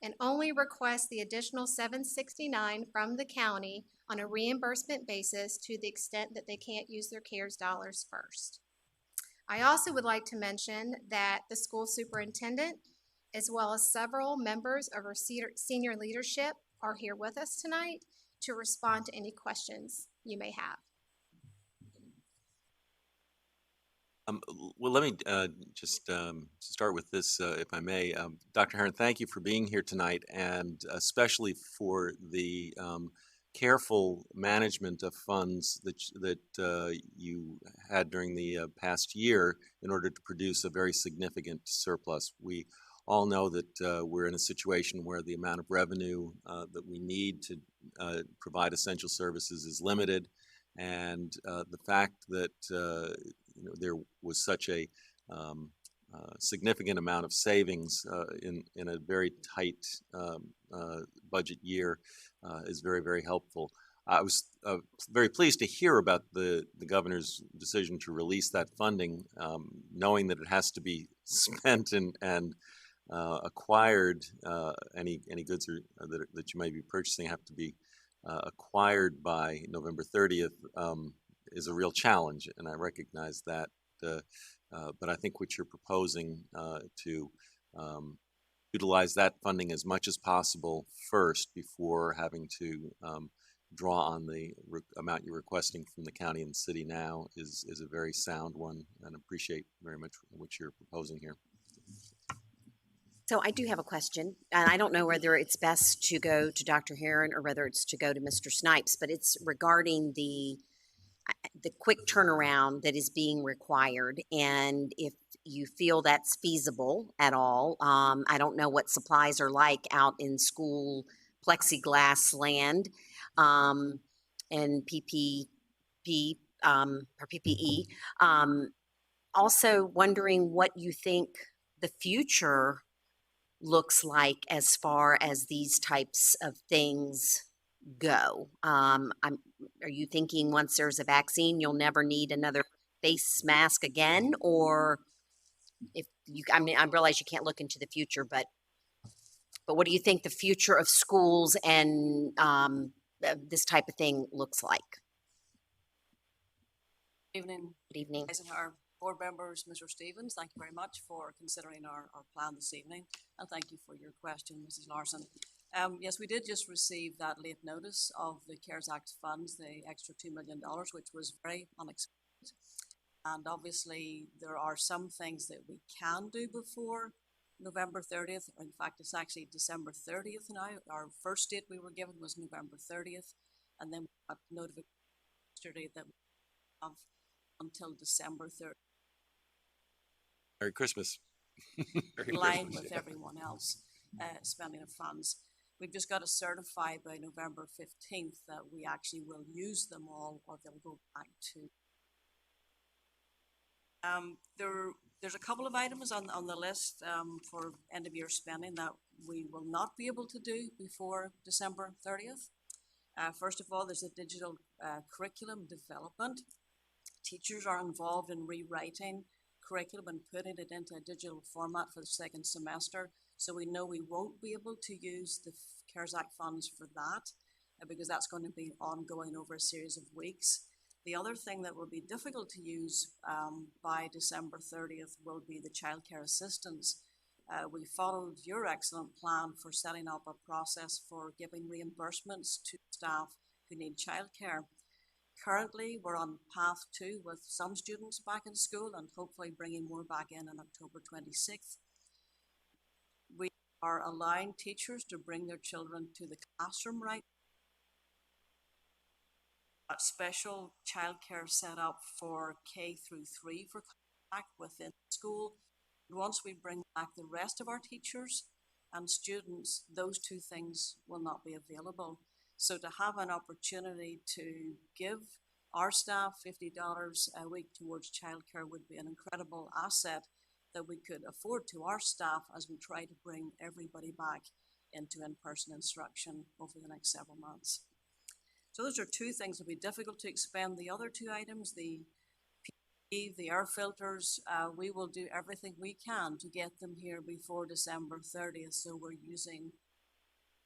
and only request the additional $769 from the county on a reimbursement basis to the extent that they can't use their CARES dollars first. I also would like to mention that the school superintendent, as well as several members of our senior leadership, are here with us tonight to respond to any questions you may have. Well, let me just start with this, if I may. Dr. Heron, thank you for being here tonight, and especially for the careful management of funds that you had during the past year in order to produce a very significant surplus. We all know that we're in a situation where the amount of revenue that we need to provide essential services is limited, and the fact that there was such a significant amount of savings in a very tight budget year is very, very helpful. I was very pleased to hear about the governor's decision to release that funding, knowing that it has to be spent and acquired. Any goods that you may be purchasing have to be acquired by November 30th. Is a real challenge, and I recognize that. But I think what you're proposing to utilize that funding as much as possible first before having to draw on the amount you're requesting from the county and the city now is a very sound one, and appreciate very much what you're proposing here. So I do have a question, and I don't know whether it's best to go to Dr. Heron or whether it's to go to Mr. Snipes, but it's regarding the quick turnaround that is being required, and if you feel that's feasible at all. I don't know what supplies are like out in school plexiglass land and PPE. Also wondering what you think the future looks like as far as these types of things go. Are you thinking once there's a vaccine, you'll never need another face mask again? Or if you, I mean, I realize you can't look into the future, but what do you think the future of schools and this type of thing looks like? Evening. Good evening. Eisenhower board members, Mr. Stevens, thank you very much for considering our plan this evening, and thank you for your question, Mrs. Larson. Yes, we did just receive that late notice of the CARES Act funds, the extra $2 million, which was very unexpected. And obviously, there are some things that we can do before November 30th. In fact, it's actually December 30th now. Our first date we were given was November 30th, and then we got notification yesterday that we have until December 30th. Merry Christmas. in line with everyone else spending of funds. We've just got to certify by November 15th that we actually will use them all, or they'll go back to. There's a couple of items on the list for end of year spending that we will not be able to do before December 30th. First of all, there's a digital curriculum development. Teachers are involved in rewriting curriculum and putting it into a digital format for the second semester. So we know we won't be able to use the CARES Act funds for that because that's going to be ongoing over a series of weeks. The other thing that will be difficult to use by December 30th will be the childcare assistance. We followed your excellent plan for setting up a process for giving reimbursements to staff who need childcare. Currently, we're on path 2 with some students back in school and hopefully bringing more back in on October 26th. We are allowing teachers to bring their children to the classroom right. A special childcare set up for K through 3 for contact within school. Once we bring back the rest of our teachers and students, those two things will not be available. So to have an opportunity to give our staff $50 a week towards childcare would be an incredible asset that we could afford to our staff as we try to bring everybody back into in-person instruction over the next several months. So those are two things that will be difficult to expend. The other two items, the PPE, the air filters, we will do everything we can to get them here before December 30th. So we're using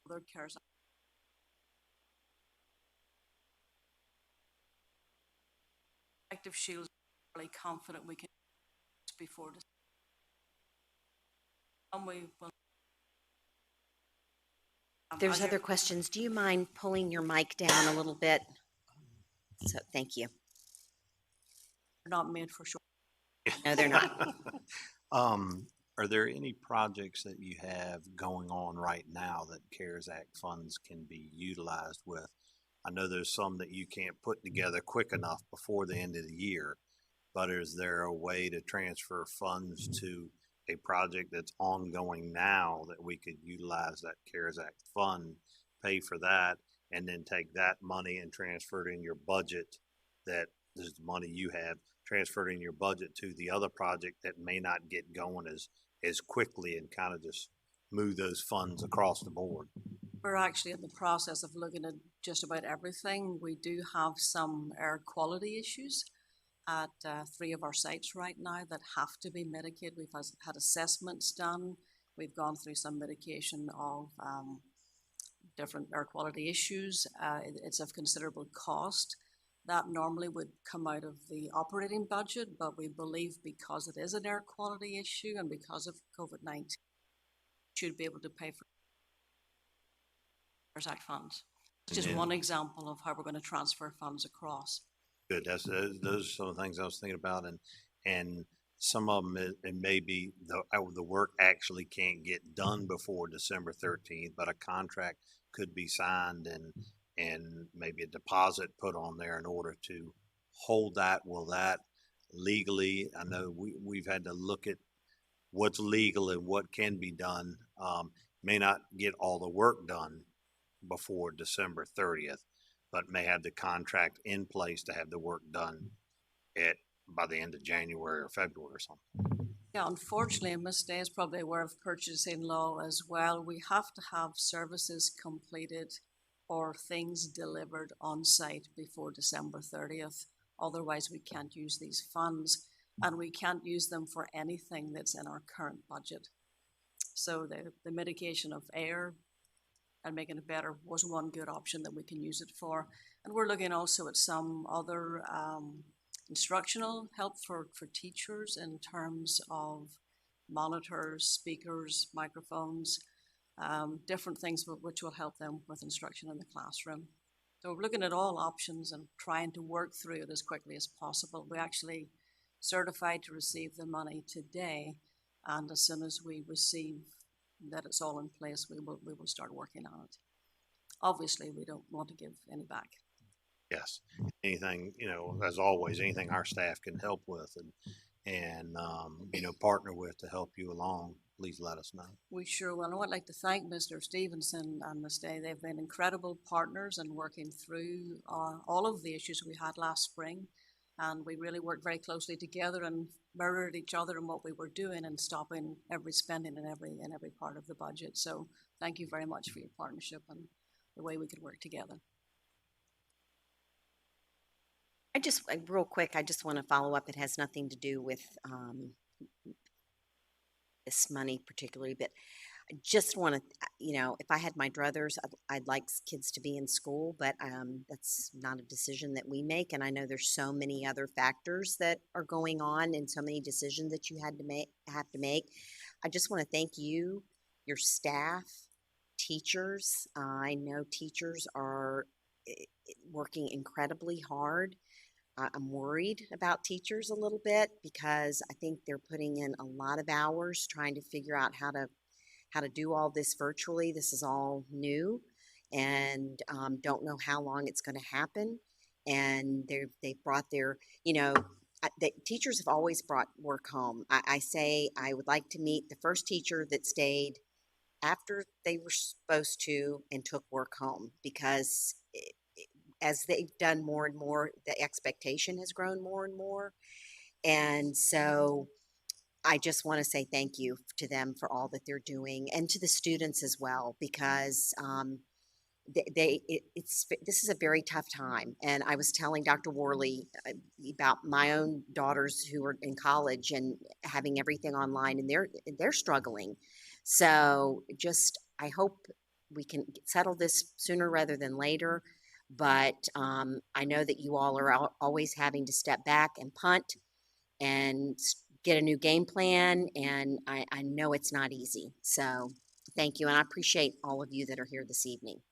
other CARES Act. Protective shields, I'm really confident we can before December. And we will. There's other questions. Do you mind pulling your mic down a little bit? So thank you. They're not made for sure. No, they're not. Are there any projects that you have going on right now that CARES Act funds can be utilized with? I know there's some that you can't put together quick enough before the end of the year, but is there a way to transfer funds to a project that's ongoing now that we could utilize that CARES Act fund, pay for that, and then take that money and transfer it in your budget, that is the money you have, transfer it in your budget to the other project that may not get going as quickly, and kind of just move those funds across the board? We're actually in the process of looking at just about everything. We do have some air quality issues at 3 of our sites right now that have to be mitigated. We've had assessments done. We've gone through some mitigation of different air quality issues. It's of considerable cost. That normally would come out of the operating budget, but we believe because it is an air quality issue and because of COVID-19, should be able to pay for CARES Act funds. It's just one example of how we're going to transfer funds across. Good. Those are some of the things I was thinking about, and some of them it may be the work actually can't get done before December 13th, but a contract could be signed and maybe a deposit put on there in order to hold that. Will that legally? I know we've had to look at what's legal and what can be done. May not get all the work done before December 30th. But may have the contract in place to have the work done by the end of January or February or something. Yeah, unfortunately, and Ms. Day is probably aware of purchasing law as well. We have to have services completed or things delivered on site before December 30th. Otherwise, we can't use these funds, and we can't use them for anything that's in our current budget. So the mitigation of air and making it better was one good option that we can use it for. And we're looking also at some other instructional help for teachers in terms of monitors, speakers, microphones, different things which will help them with instruction in the classroom. So we're looking at all options and trying to work through it as quickly as possible. We actually certified to receive the money today, and as soon as we receive that it's all in place, we will start working on it. Obviously, we don't want to give any back. Yes. Anything, as always, anything our staff can help with and partner with to help you along, please let us know. We sure will. And I would like to thank Mr. Stevenson and Ms. Day. They've been incredible partners in working through all of the issues we had last spring. And we really worked very closely together and mirrored each other in what we were doing and stopping every spending in every part of the budget. So thank you very much for your partnership and the way we could work together. Real quick, I just want to follow up. It has nothing to do with this money particularly, but I just want to, if I had my druthers, I'd like kids to be in school, but that's not a decision that we make. And I know there's so many other factors that are going on and so many decisions that you have to make. I just want to thank you, your staff, teachers. I know teachers are working incredibly hard. I'm worried about teachers a little bit because I think they're putting in a lot of hours trying to figure out how to do all this virtually. This is all new and don't know how long it's going to happen. And they've brought their, the teachers have always brought work home. I say I would like to meet the first teacher that stayed after they were supposed to and took work home, because as they've done more and more, the expectation has grown more and more. And so I just want to say thank you to them for all that they're doing, and to the students as well, because this is a very tough time. And I was telling Dr. Worley about my own daughters who are in college and having everything online, and they're struggling. So I hope we can settle this sooner rather than later. But I know that you all are always having to step back and punt and get a new game plan, and I know it's not easy. So thank you, and I appreciate all of you that are here this evening.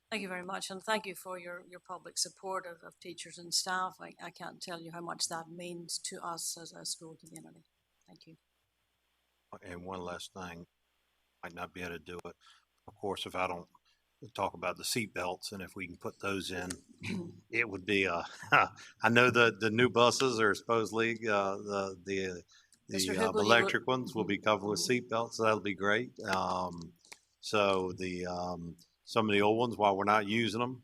Thank you very much, and thank you for your public support of teachers and staff. I can't tell you how much that means to us as a school community. Thank you. And one last thing, might not be able to do it. Of course, if I don't talk about the seat belts, and if we can put those in, it would be I know the new buses are supposedly the electric ones will be covered with seat belts, so that'll be great. So some of the old ones, while we're not using them,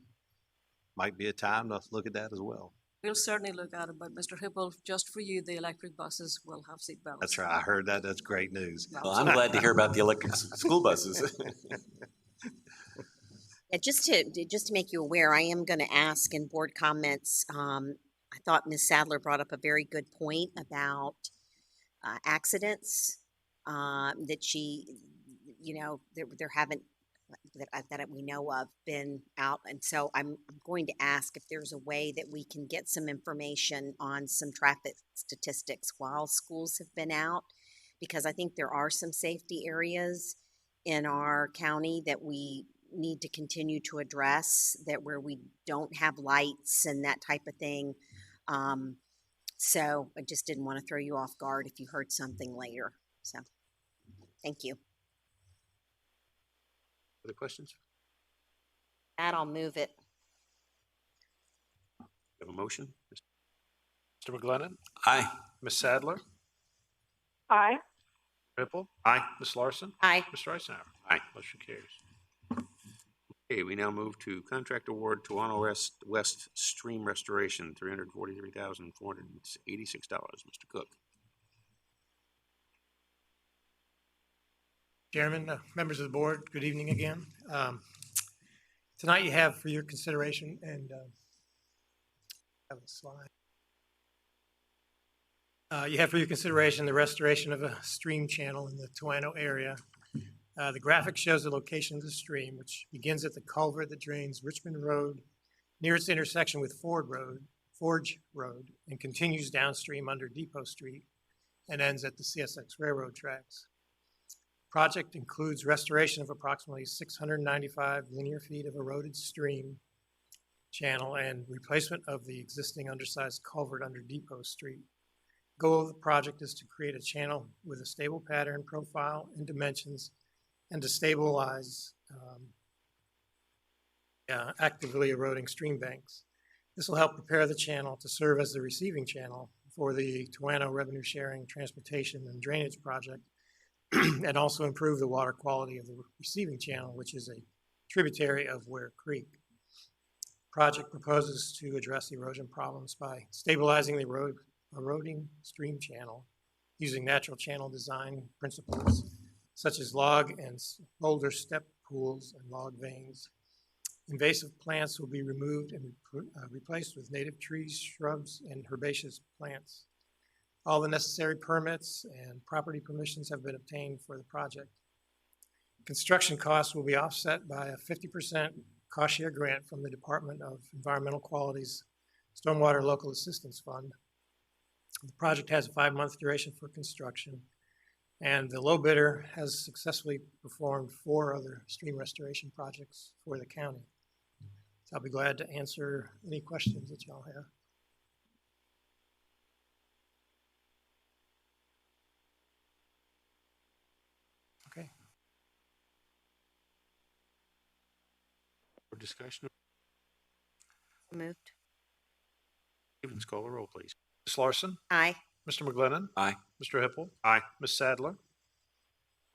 might be a time to look at that as well. We'll certainly look at it, but Mr. Hipple, just for you, the electric buses will have seat belts. That's right. I heard that. That's great news. Well, I'm glad to hear about the electric school buses. Just to make you aware, I am going to ask in board comments. I thought Ms. Sadler brought up a very good point about accidents that she, there haven't that we know of been out, and so I'm going to ask if there's a way that we can get some information on some traffic statistics while schools have been out, because I think there are some safety areas in our county that we need to continue to address, that where we don't have lights and that type of thing. So I just didn't want to throw you off guard if you heard something later. So thank you. Other questions? That I'll move it. Have a motion? Mr. McGlennon? Aye. Ms. Sadler? Aye. Ripple? Aye. Ms. Larson? Aye. Mr. Eisenhower? Aye. Motion carries. Okay, we now move to contract award to West Stream Restoration, $343,486. Mr. Cook. Chairman, members of the board, good evening again. Tonight you have for your consideration, and have a slide. You have for your consideration the restoration of a stream channel in the Toano area. The graphic shows the location of the stream, which begins at the culvert that drains Richmond Road near its intersection with Forge Road, and continues downstream under Depot Street and ends at the CSX railroad tracks. Project includes restoration of approximately 695 linear feet of eroded stream channel and replacement of the existing undersized culvert under Depot Street. The goal of the project is to create a channel with a stable pattern, profile, and dimensions, and to stabilize actively eroding stream banks. This will help prepare the channel to serve as the receiving channel for the Toano Revenue Sharing Transportation and Drainage Project, and also improve the water quality of the receiving channel, which is a tributary of Ware Creek. Project proposes to address erosion problems by stabilizing the eroding stream channel using natural channel design principles such as log and boulder step pools and log veins. Invasive plants will be removed and replaced with native trees, shrubs, and herbaceous plants. All the necessary permits and property permissions have been obtained for the project. Construction costs will be offset by a 50% cost share grant from the Department of Environmental Quality's Stormwater Local Assistance Fund. The project has a 5-month duration for construction, and the low bidder has successfully performed 4 other stream restoration projects for the county. So I'll be glad to answer any questions that y'all have. Okay. For discussion, Moved. Stevens, call the roll, please. Ms. Larson? Aye. Mr. McGlinnan? Aye. Mr. Hippel? Aye. Ms. Sadler?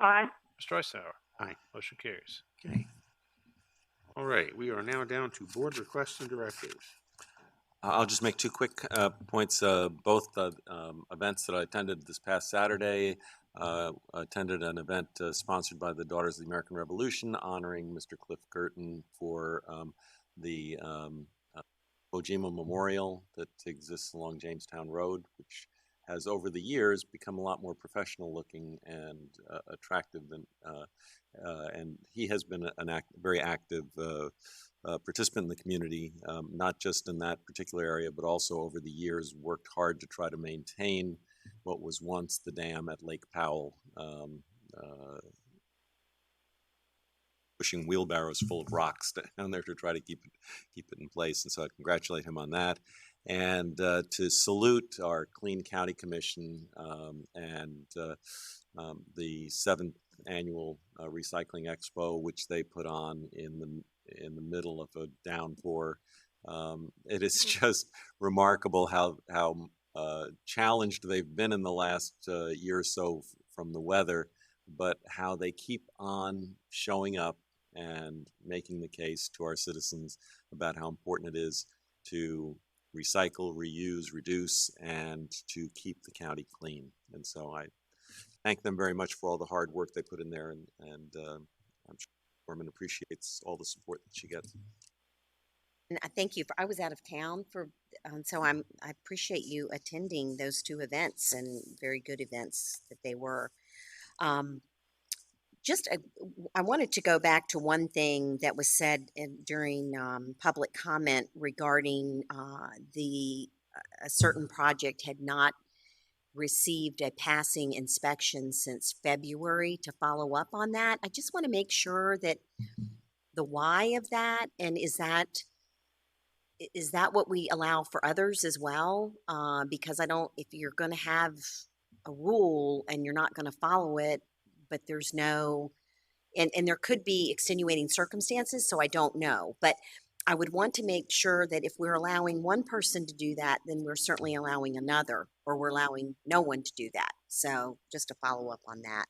Aye. Mr. Eisenhower? Aye. Motion carries. Okay. All right, we are now down to board requests and directives. I'll just make 2 quick points. Both events that I attended this past Saturday, attended an event sponsored by the Daughters of the American Revolution honoring Mr. Cliff Curtin for the Ojima Memorial that exists along Jamestown Road, which has over the years become a lot more professional looking and attractive than, and he has been a very active participant in the community, not just in that particular area, but also over the years worked hard to try to maintain what was once the dam at Lake Powell, pushing wheelbarrows full of rocks down there to try to keep it in place. And so I congratulate him on that. And to salute our Clean County Commission and the 7th annual Recycling Expo, which they put on in the middle of a downpour. It is just remarkable how challenged they've been in the last year or so from the weather, but how they keep on showing up and making the case to our citizens about how important it is to recycle, reuse, reduce, and to keep the county clean. And so I thank them very much for all the hard work they put in there, and I'm sure Norman appreciates all the support that she gets. And I thank you. I was out of town for, so I appreciate you attending those 2 events, and very good events that they were. I wanted to go back to one thing that was said during public comment regarding a certain project had not received a passing inspection since February. To follow up on that, I just want to make sure that the why of that, and is that what we allow for others as well? Because if you're going to have a rule and you're not going to follow it, but there's no, and there could be extenuating circumstances, so I don't know. But I would want to make sure that if we're allowing one person to do that, then we're certainly allowing another, or we're allowing no one to do that. So just to follow up on that.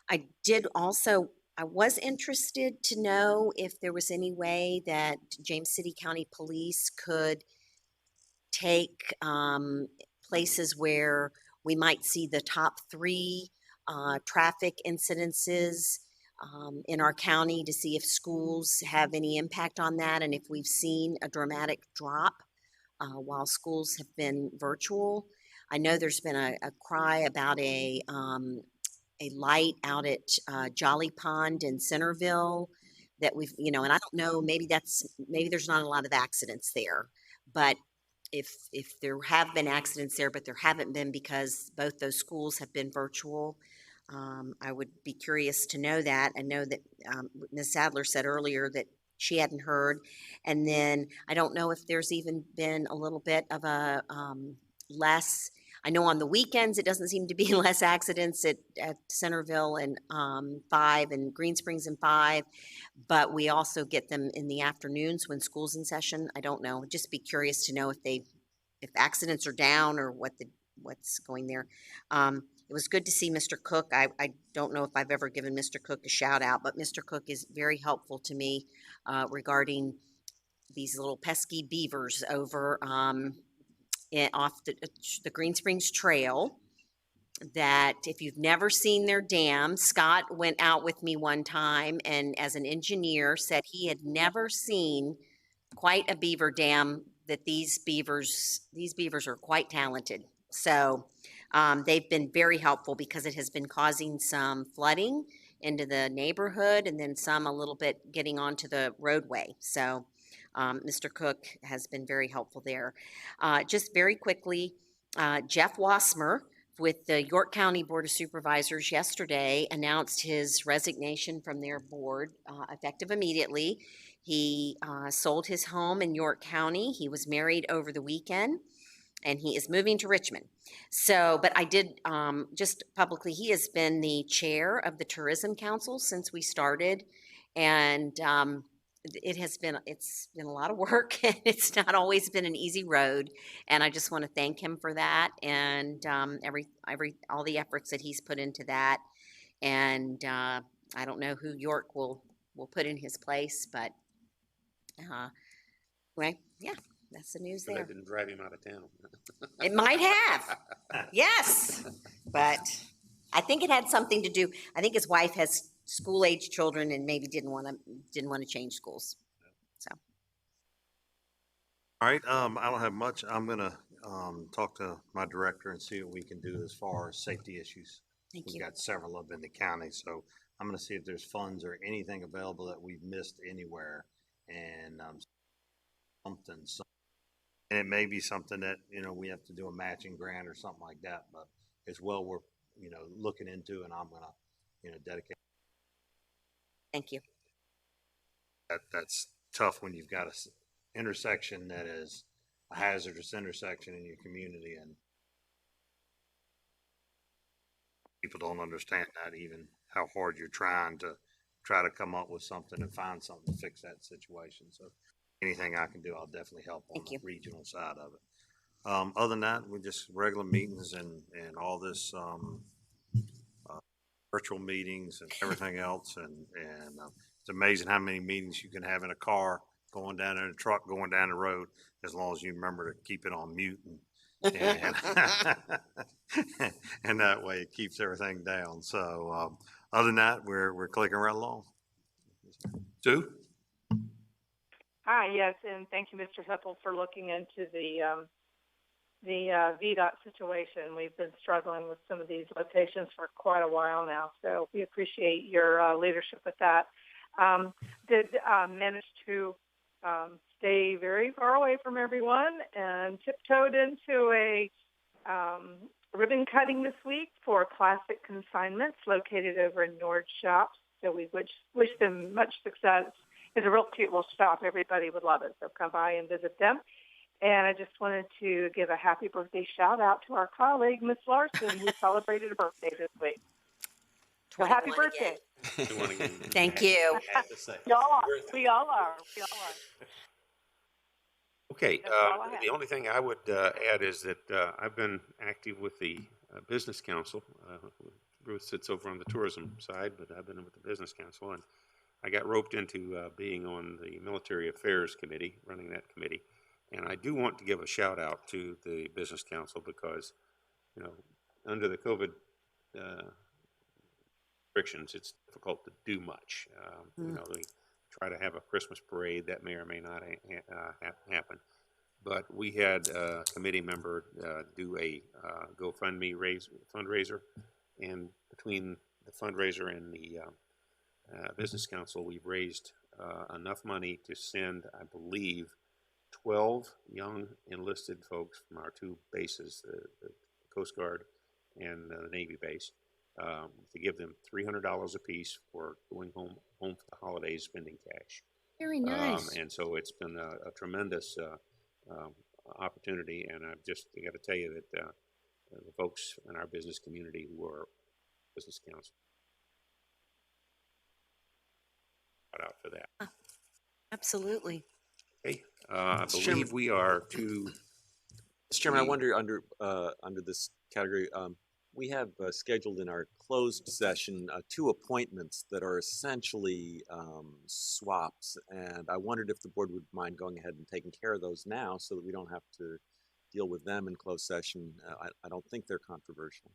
I was interested to know if there was any way that James City County Police could take places where we might see the top 3 traffic incidences in our county to see if schools have any impact on that, and if we've seen a dramatic drop while schools have been virtual. I know there's been a cry about a light out at Jolly Pond in Centerville that we've, and I don't know, maybe there's not a lot of accidents there, but if there have been accidents there, but there haven't been because both those schools have been virtual, I would be curious to know that. I know that Ms. Sadler said earlier that she hadn't heard. And then I don't know if there's even been a little bit of a less, I know on the weekends it doesn't seem to be less accidents at Centerville and 5 and Green Springs and 5, but we also get them in the afternoons when school's in session. I don't know, just be curious to know if they if accidents are down or what's going there. It was good to see Mr. Cook. I don't know if I've ever given Mr. Cook a shout out, but Mr. Cook is very helpful to me regarding these little pesky beavers over off the Green Springs Trail. That if you've never seen their dam, Scott went out with me one time and as an engineer said he had never seen quite a beaver dam, that these beavers are quite talented. So they've been very helpful because it has been causing some flooding into the neighborhood and then some a little bit getting onto the roadway. So Mr. Cook has been very helpful there. Just very quickly, Jeff Wassmer with the York County Board of Supervisors yesterday announced his resignation from their board effective immediately. He sold his home in York County. He was married over the weekend and he is moving to Richmond. So, but I did just publicly, he has been the chair of the Tourism Council since we started. And it's been a lot of work and it's not always been an easy road. And I just want to thank him for that and all the efforts that he's put into that. And I don't know who York will put in his place, but anyway, yeah, that's the news there. That didn't drive him out of town. It might have, yes, but I think it had something to do. I think his wife has school-age children and maybe didn't want to change schools. So, all right, I don't have much. I'm gonna talk to my director and see what we can do as far as safety issues. We've got several of them in the county, so I'm gonna see if there's funds or anything available that we've missed anywhere, and something. And it may be something that we have to do a matching grant or something like that, but it's well worth looking into, and I'm gonna dedicate. Thank you. That's tough when you've got a intersection that is a hazardous intersection in your community, and people don't understand that, even how hard you're trying to come up with something and find something to fix that situation. So anything I can do, I'll definitely help on the regional side of it. Other than that, we just regular meetings and all this virtual meetings and everything else, and it's amazing how many meetings you can have in a car going down in a truck going down the road, as long as you remember to keep it on mute and and that way it keeps everything down. So other than that, we're clicking right along. Sue? Hi, yes, and thank you, Mr. Heppel, for looking into the VDOT situation. We've been struggling with some of these locations for quite a while now, so we appreciate your leadership with that. Did manage to stay very far away from everyone and tiptoed into a ribbon cutting this week for Classic Consignments located over in Nord Shops. So we wish them much success. It's a real cute little shop. Everybody would love it. So come by and visit them. And I just wanted to give a happy birthday shout out to our colleague, Miss Larson, who celebrated a birthday this week. So happy birthday. Thank you. We all are. Okay, the only thing I would add is that I've been active with the Business Council. Ruth sits over on the tourism side, but I've been with the Business Council, and I got roped into being on the Military Affairs Committee, running that committee. And I do want to give a shout out to the Business Council because, under the COVID restrictions, it's difficult to do much. They try to have a Christmas parade that may or may not happen. But we had a committee member do a GoFundMe fundraiser, and between the fundraiser and the Business Council, we've raised enough money to send, I believe, 12 young enlisted folks from our two bases, the Coast Guard and the Navy base, to give them $300 apiece for going home for the holidays, spending cash. Very nice. And so it's been a tremendous opportunity, and I got to tell you that the folks in our business community who are Business Council, shout out for that. Absolutely. Okay, I believe we are to Mr. Chairman, I wonder under this category, we have scheduled in our closed session 2 appointments that are essentially swaps, and I wondered if the board would mind going ahead and taking care of those now so that we don't have to deal with them in closed session. I don't think they're controversial.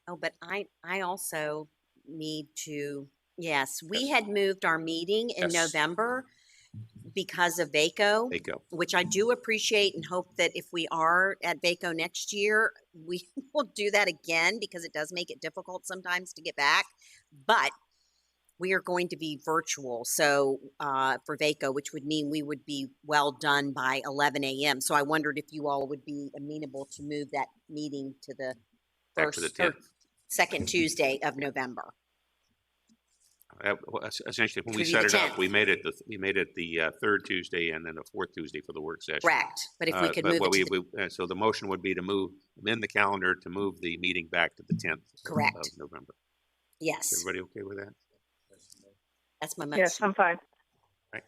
Oh, but I also need to, yes, we had moved our meeting in November because of VACO, which I do appreciate and hope that if we are at VACO next year, we will do that again because it does make it difficult sometimes to get back. But we are going to be virtual, so for VACO, which would mean we would be well done by 11 a.m. So I wondered if you all would be amenable to move that meeting to the second Tuesday of November. Essentially, when we set it up, we made it the third Tuesday and then the fourth Tuesday for the work session. Correct, but if we could move it so the motion would be to amend the calendar to move the meeting back to the 10th of November. Yes. Is everybody okay with that? That's my motion. Yes, I'm fine. Right.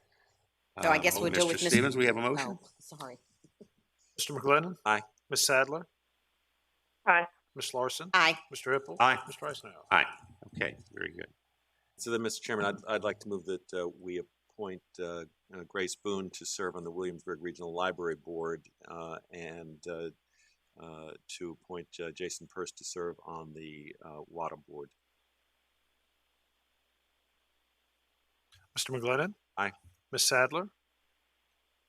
So I guess we'll deal with Mr. Stevens. We have a motion. Oh, sorry. Mr. McGlinnan? Aye. Ms. Sadler? Aye. Ms. Larson? Eisenhower? Mr. Hippel? Aye. Mr. Eisenhower? Aye. Okay, very good. So then, Mr. Chairman, I'd like to move that we appoint Grace Boone to serve on the Williamsburg Regional Library Board and to appoint Jason Purse to serve on the WADA Board. Mr. McGlinnan? Aye. Ms. Sadler?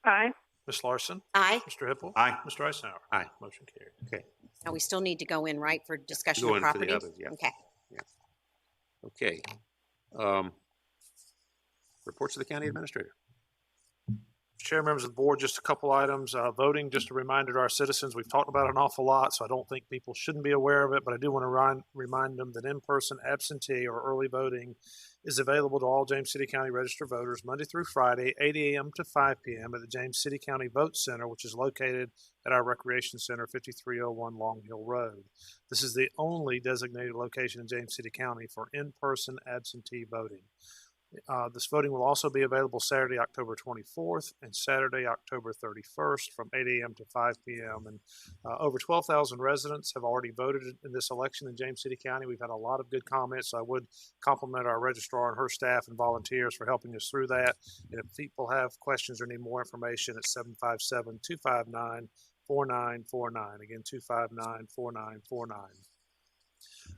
Aye. Ms. Larson? Aye. Mr. Hippel? Aye. Mr. Eisenhower? Aye. Motion carried. Okay. Now we still need to go in, right, for discussion Go of in for the property? others, yeah. Okay. Okay. Reports of the county administrator. Chair, members of the board, just a couple items. Voting, just a reminder to our citizens, we've talked about it an awful lot, so I don't think people shouldn't be aware of it, but I do want to remind them that in-person absentee or early voting is available to all James City County registered voters Monday through Friday, 8 a.m. to 5 p.m. at the James City County Vote Center, which is located at our Recreation Center, 5301 Long Hill Road. This is the only designated location in James City County for in-person absentee voting. This voting will also be available Saturday, October 24th and Saturday, October 31st from 8 a.m. to 5 p.m. And over 12,000 residents have already voted in this election in James City County. We've had a lot of good comments. So I would compliment our registrar and her staff and volunteers for helping us through that. And if people have questions or need more information, it's 757-259-4949. Again, 259-4949.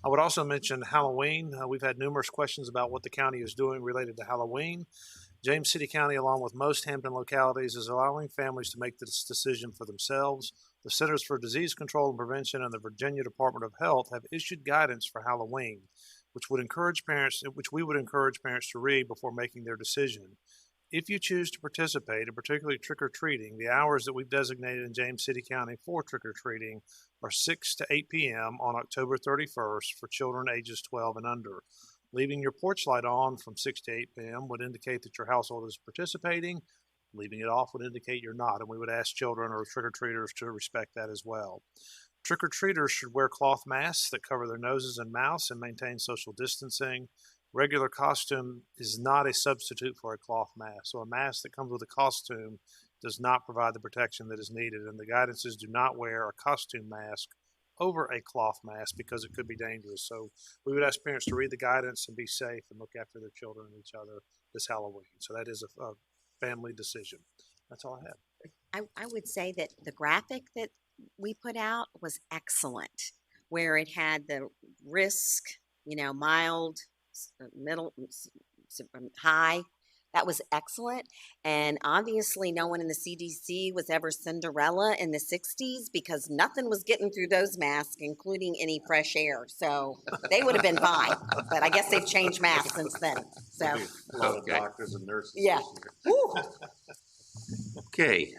I would also mention Halloween. We've had numerous questions about what the county is doing related to Halloween. James City County, along with most Hampton localities, is allowing families to make this decision for themselves. The Centers for Disease Control and Prevention and the Virginia Department of Health have issued guidance for Halloween, which we would encourage parents to read before making their decision. If you choose to participate, and particularly trick-or-treating, the hours that we've designated in James City County for trick-or-treating are 6 to 8 p.m. on October 31st for children ages 12 and under. Leaving your porch light on from 6 to 8 p.m. would indicate that your household is participating. Leaving it off would indicate you're not, and we would ask children or trick-or-treaters to respect that as well. Trick-or-treaters should wear cloth masks that cover their noses and mouths and maintain social distancing. Regular costume is not a substitute for a cloth mask. So a mask that comes with a costume does not provide the protection that is needed. And the guidance is do not wear a costume mask over a cloth mask because it could be dangerous. So we would ask parents to read the guidance and be safe and look after their children and each other this Halloween. So that is a family decision. That's all I have. I would say that the graphic that we put out was excellent, where it had the risk, mild, middle, high. That was excellent. And obviously no one in the CDC was ever Cinderella in the 60s because nothing was getting through those masks, including any fresh air. So they would have been fine. But I guess they've changed masks since then. So a lot of doctors and nurses. Yeah. Okay,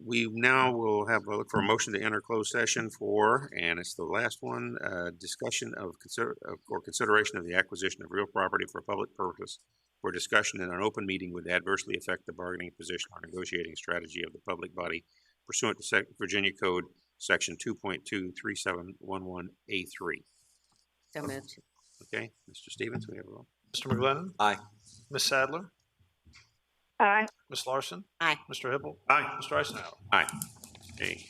we now will have a look for a motion to enter closed session for, and it's the last one, discussion of or consideration of the acquisition of real property for a public purpose for discussion in an open meeting would adversely affect the bargaining position or negotiating strategy of the public body pursuant to Virginia Code Section 2.23711A3. So moved. Okay, Mr. Stevens, we have a roll. Mr. McGlinnan? Aye. Ms. Sadler? Aye. Ms. Larson? Aye. Mr. Hippel? Aye. Mr. Eisenhower? Aye. Hey.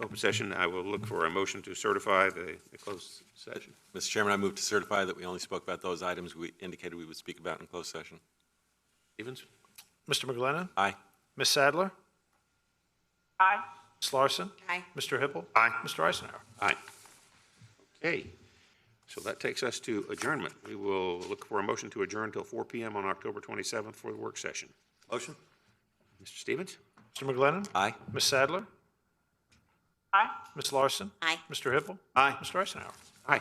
open session, I will look for a motion to certify the closed session. Mr. Chairman, I move to certify that we only spoke about those items we indicated we would speak about in closed session. Stevens? Mr. McGlennon? Aye. Ms. Sadler? Aye. Ms. Larson? Aye. Mr. Hippel? Aye. Mr. Eisenhower? Aye. Okay, so that takes us to adjournment. We will look for a motion to adjourn until 4 p.m. on October 27th for the work session. Motion? Mr. Stevens? Mr. McGlennon? Aye. Ms. Sadler? Aye. Ms. Larson? Aye. Mr. Hippel? Aye. Mr. Eisenhower? Aye.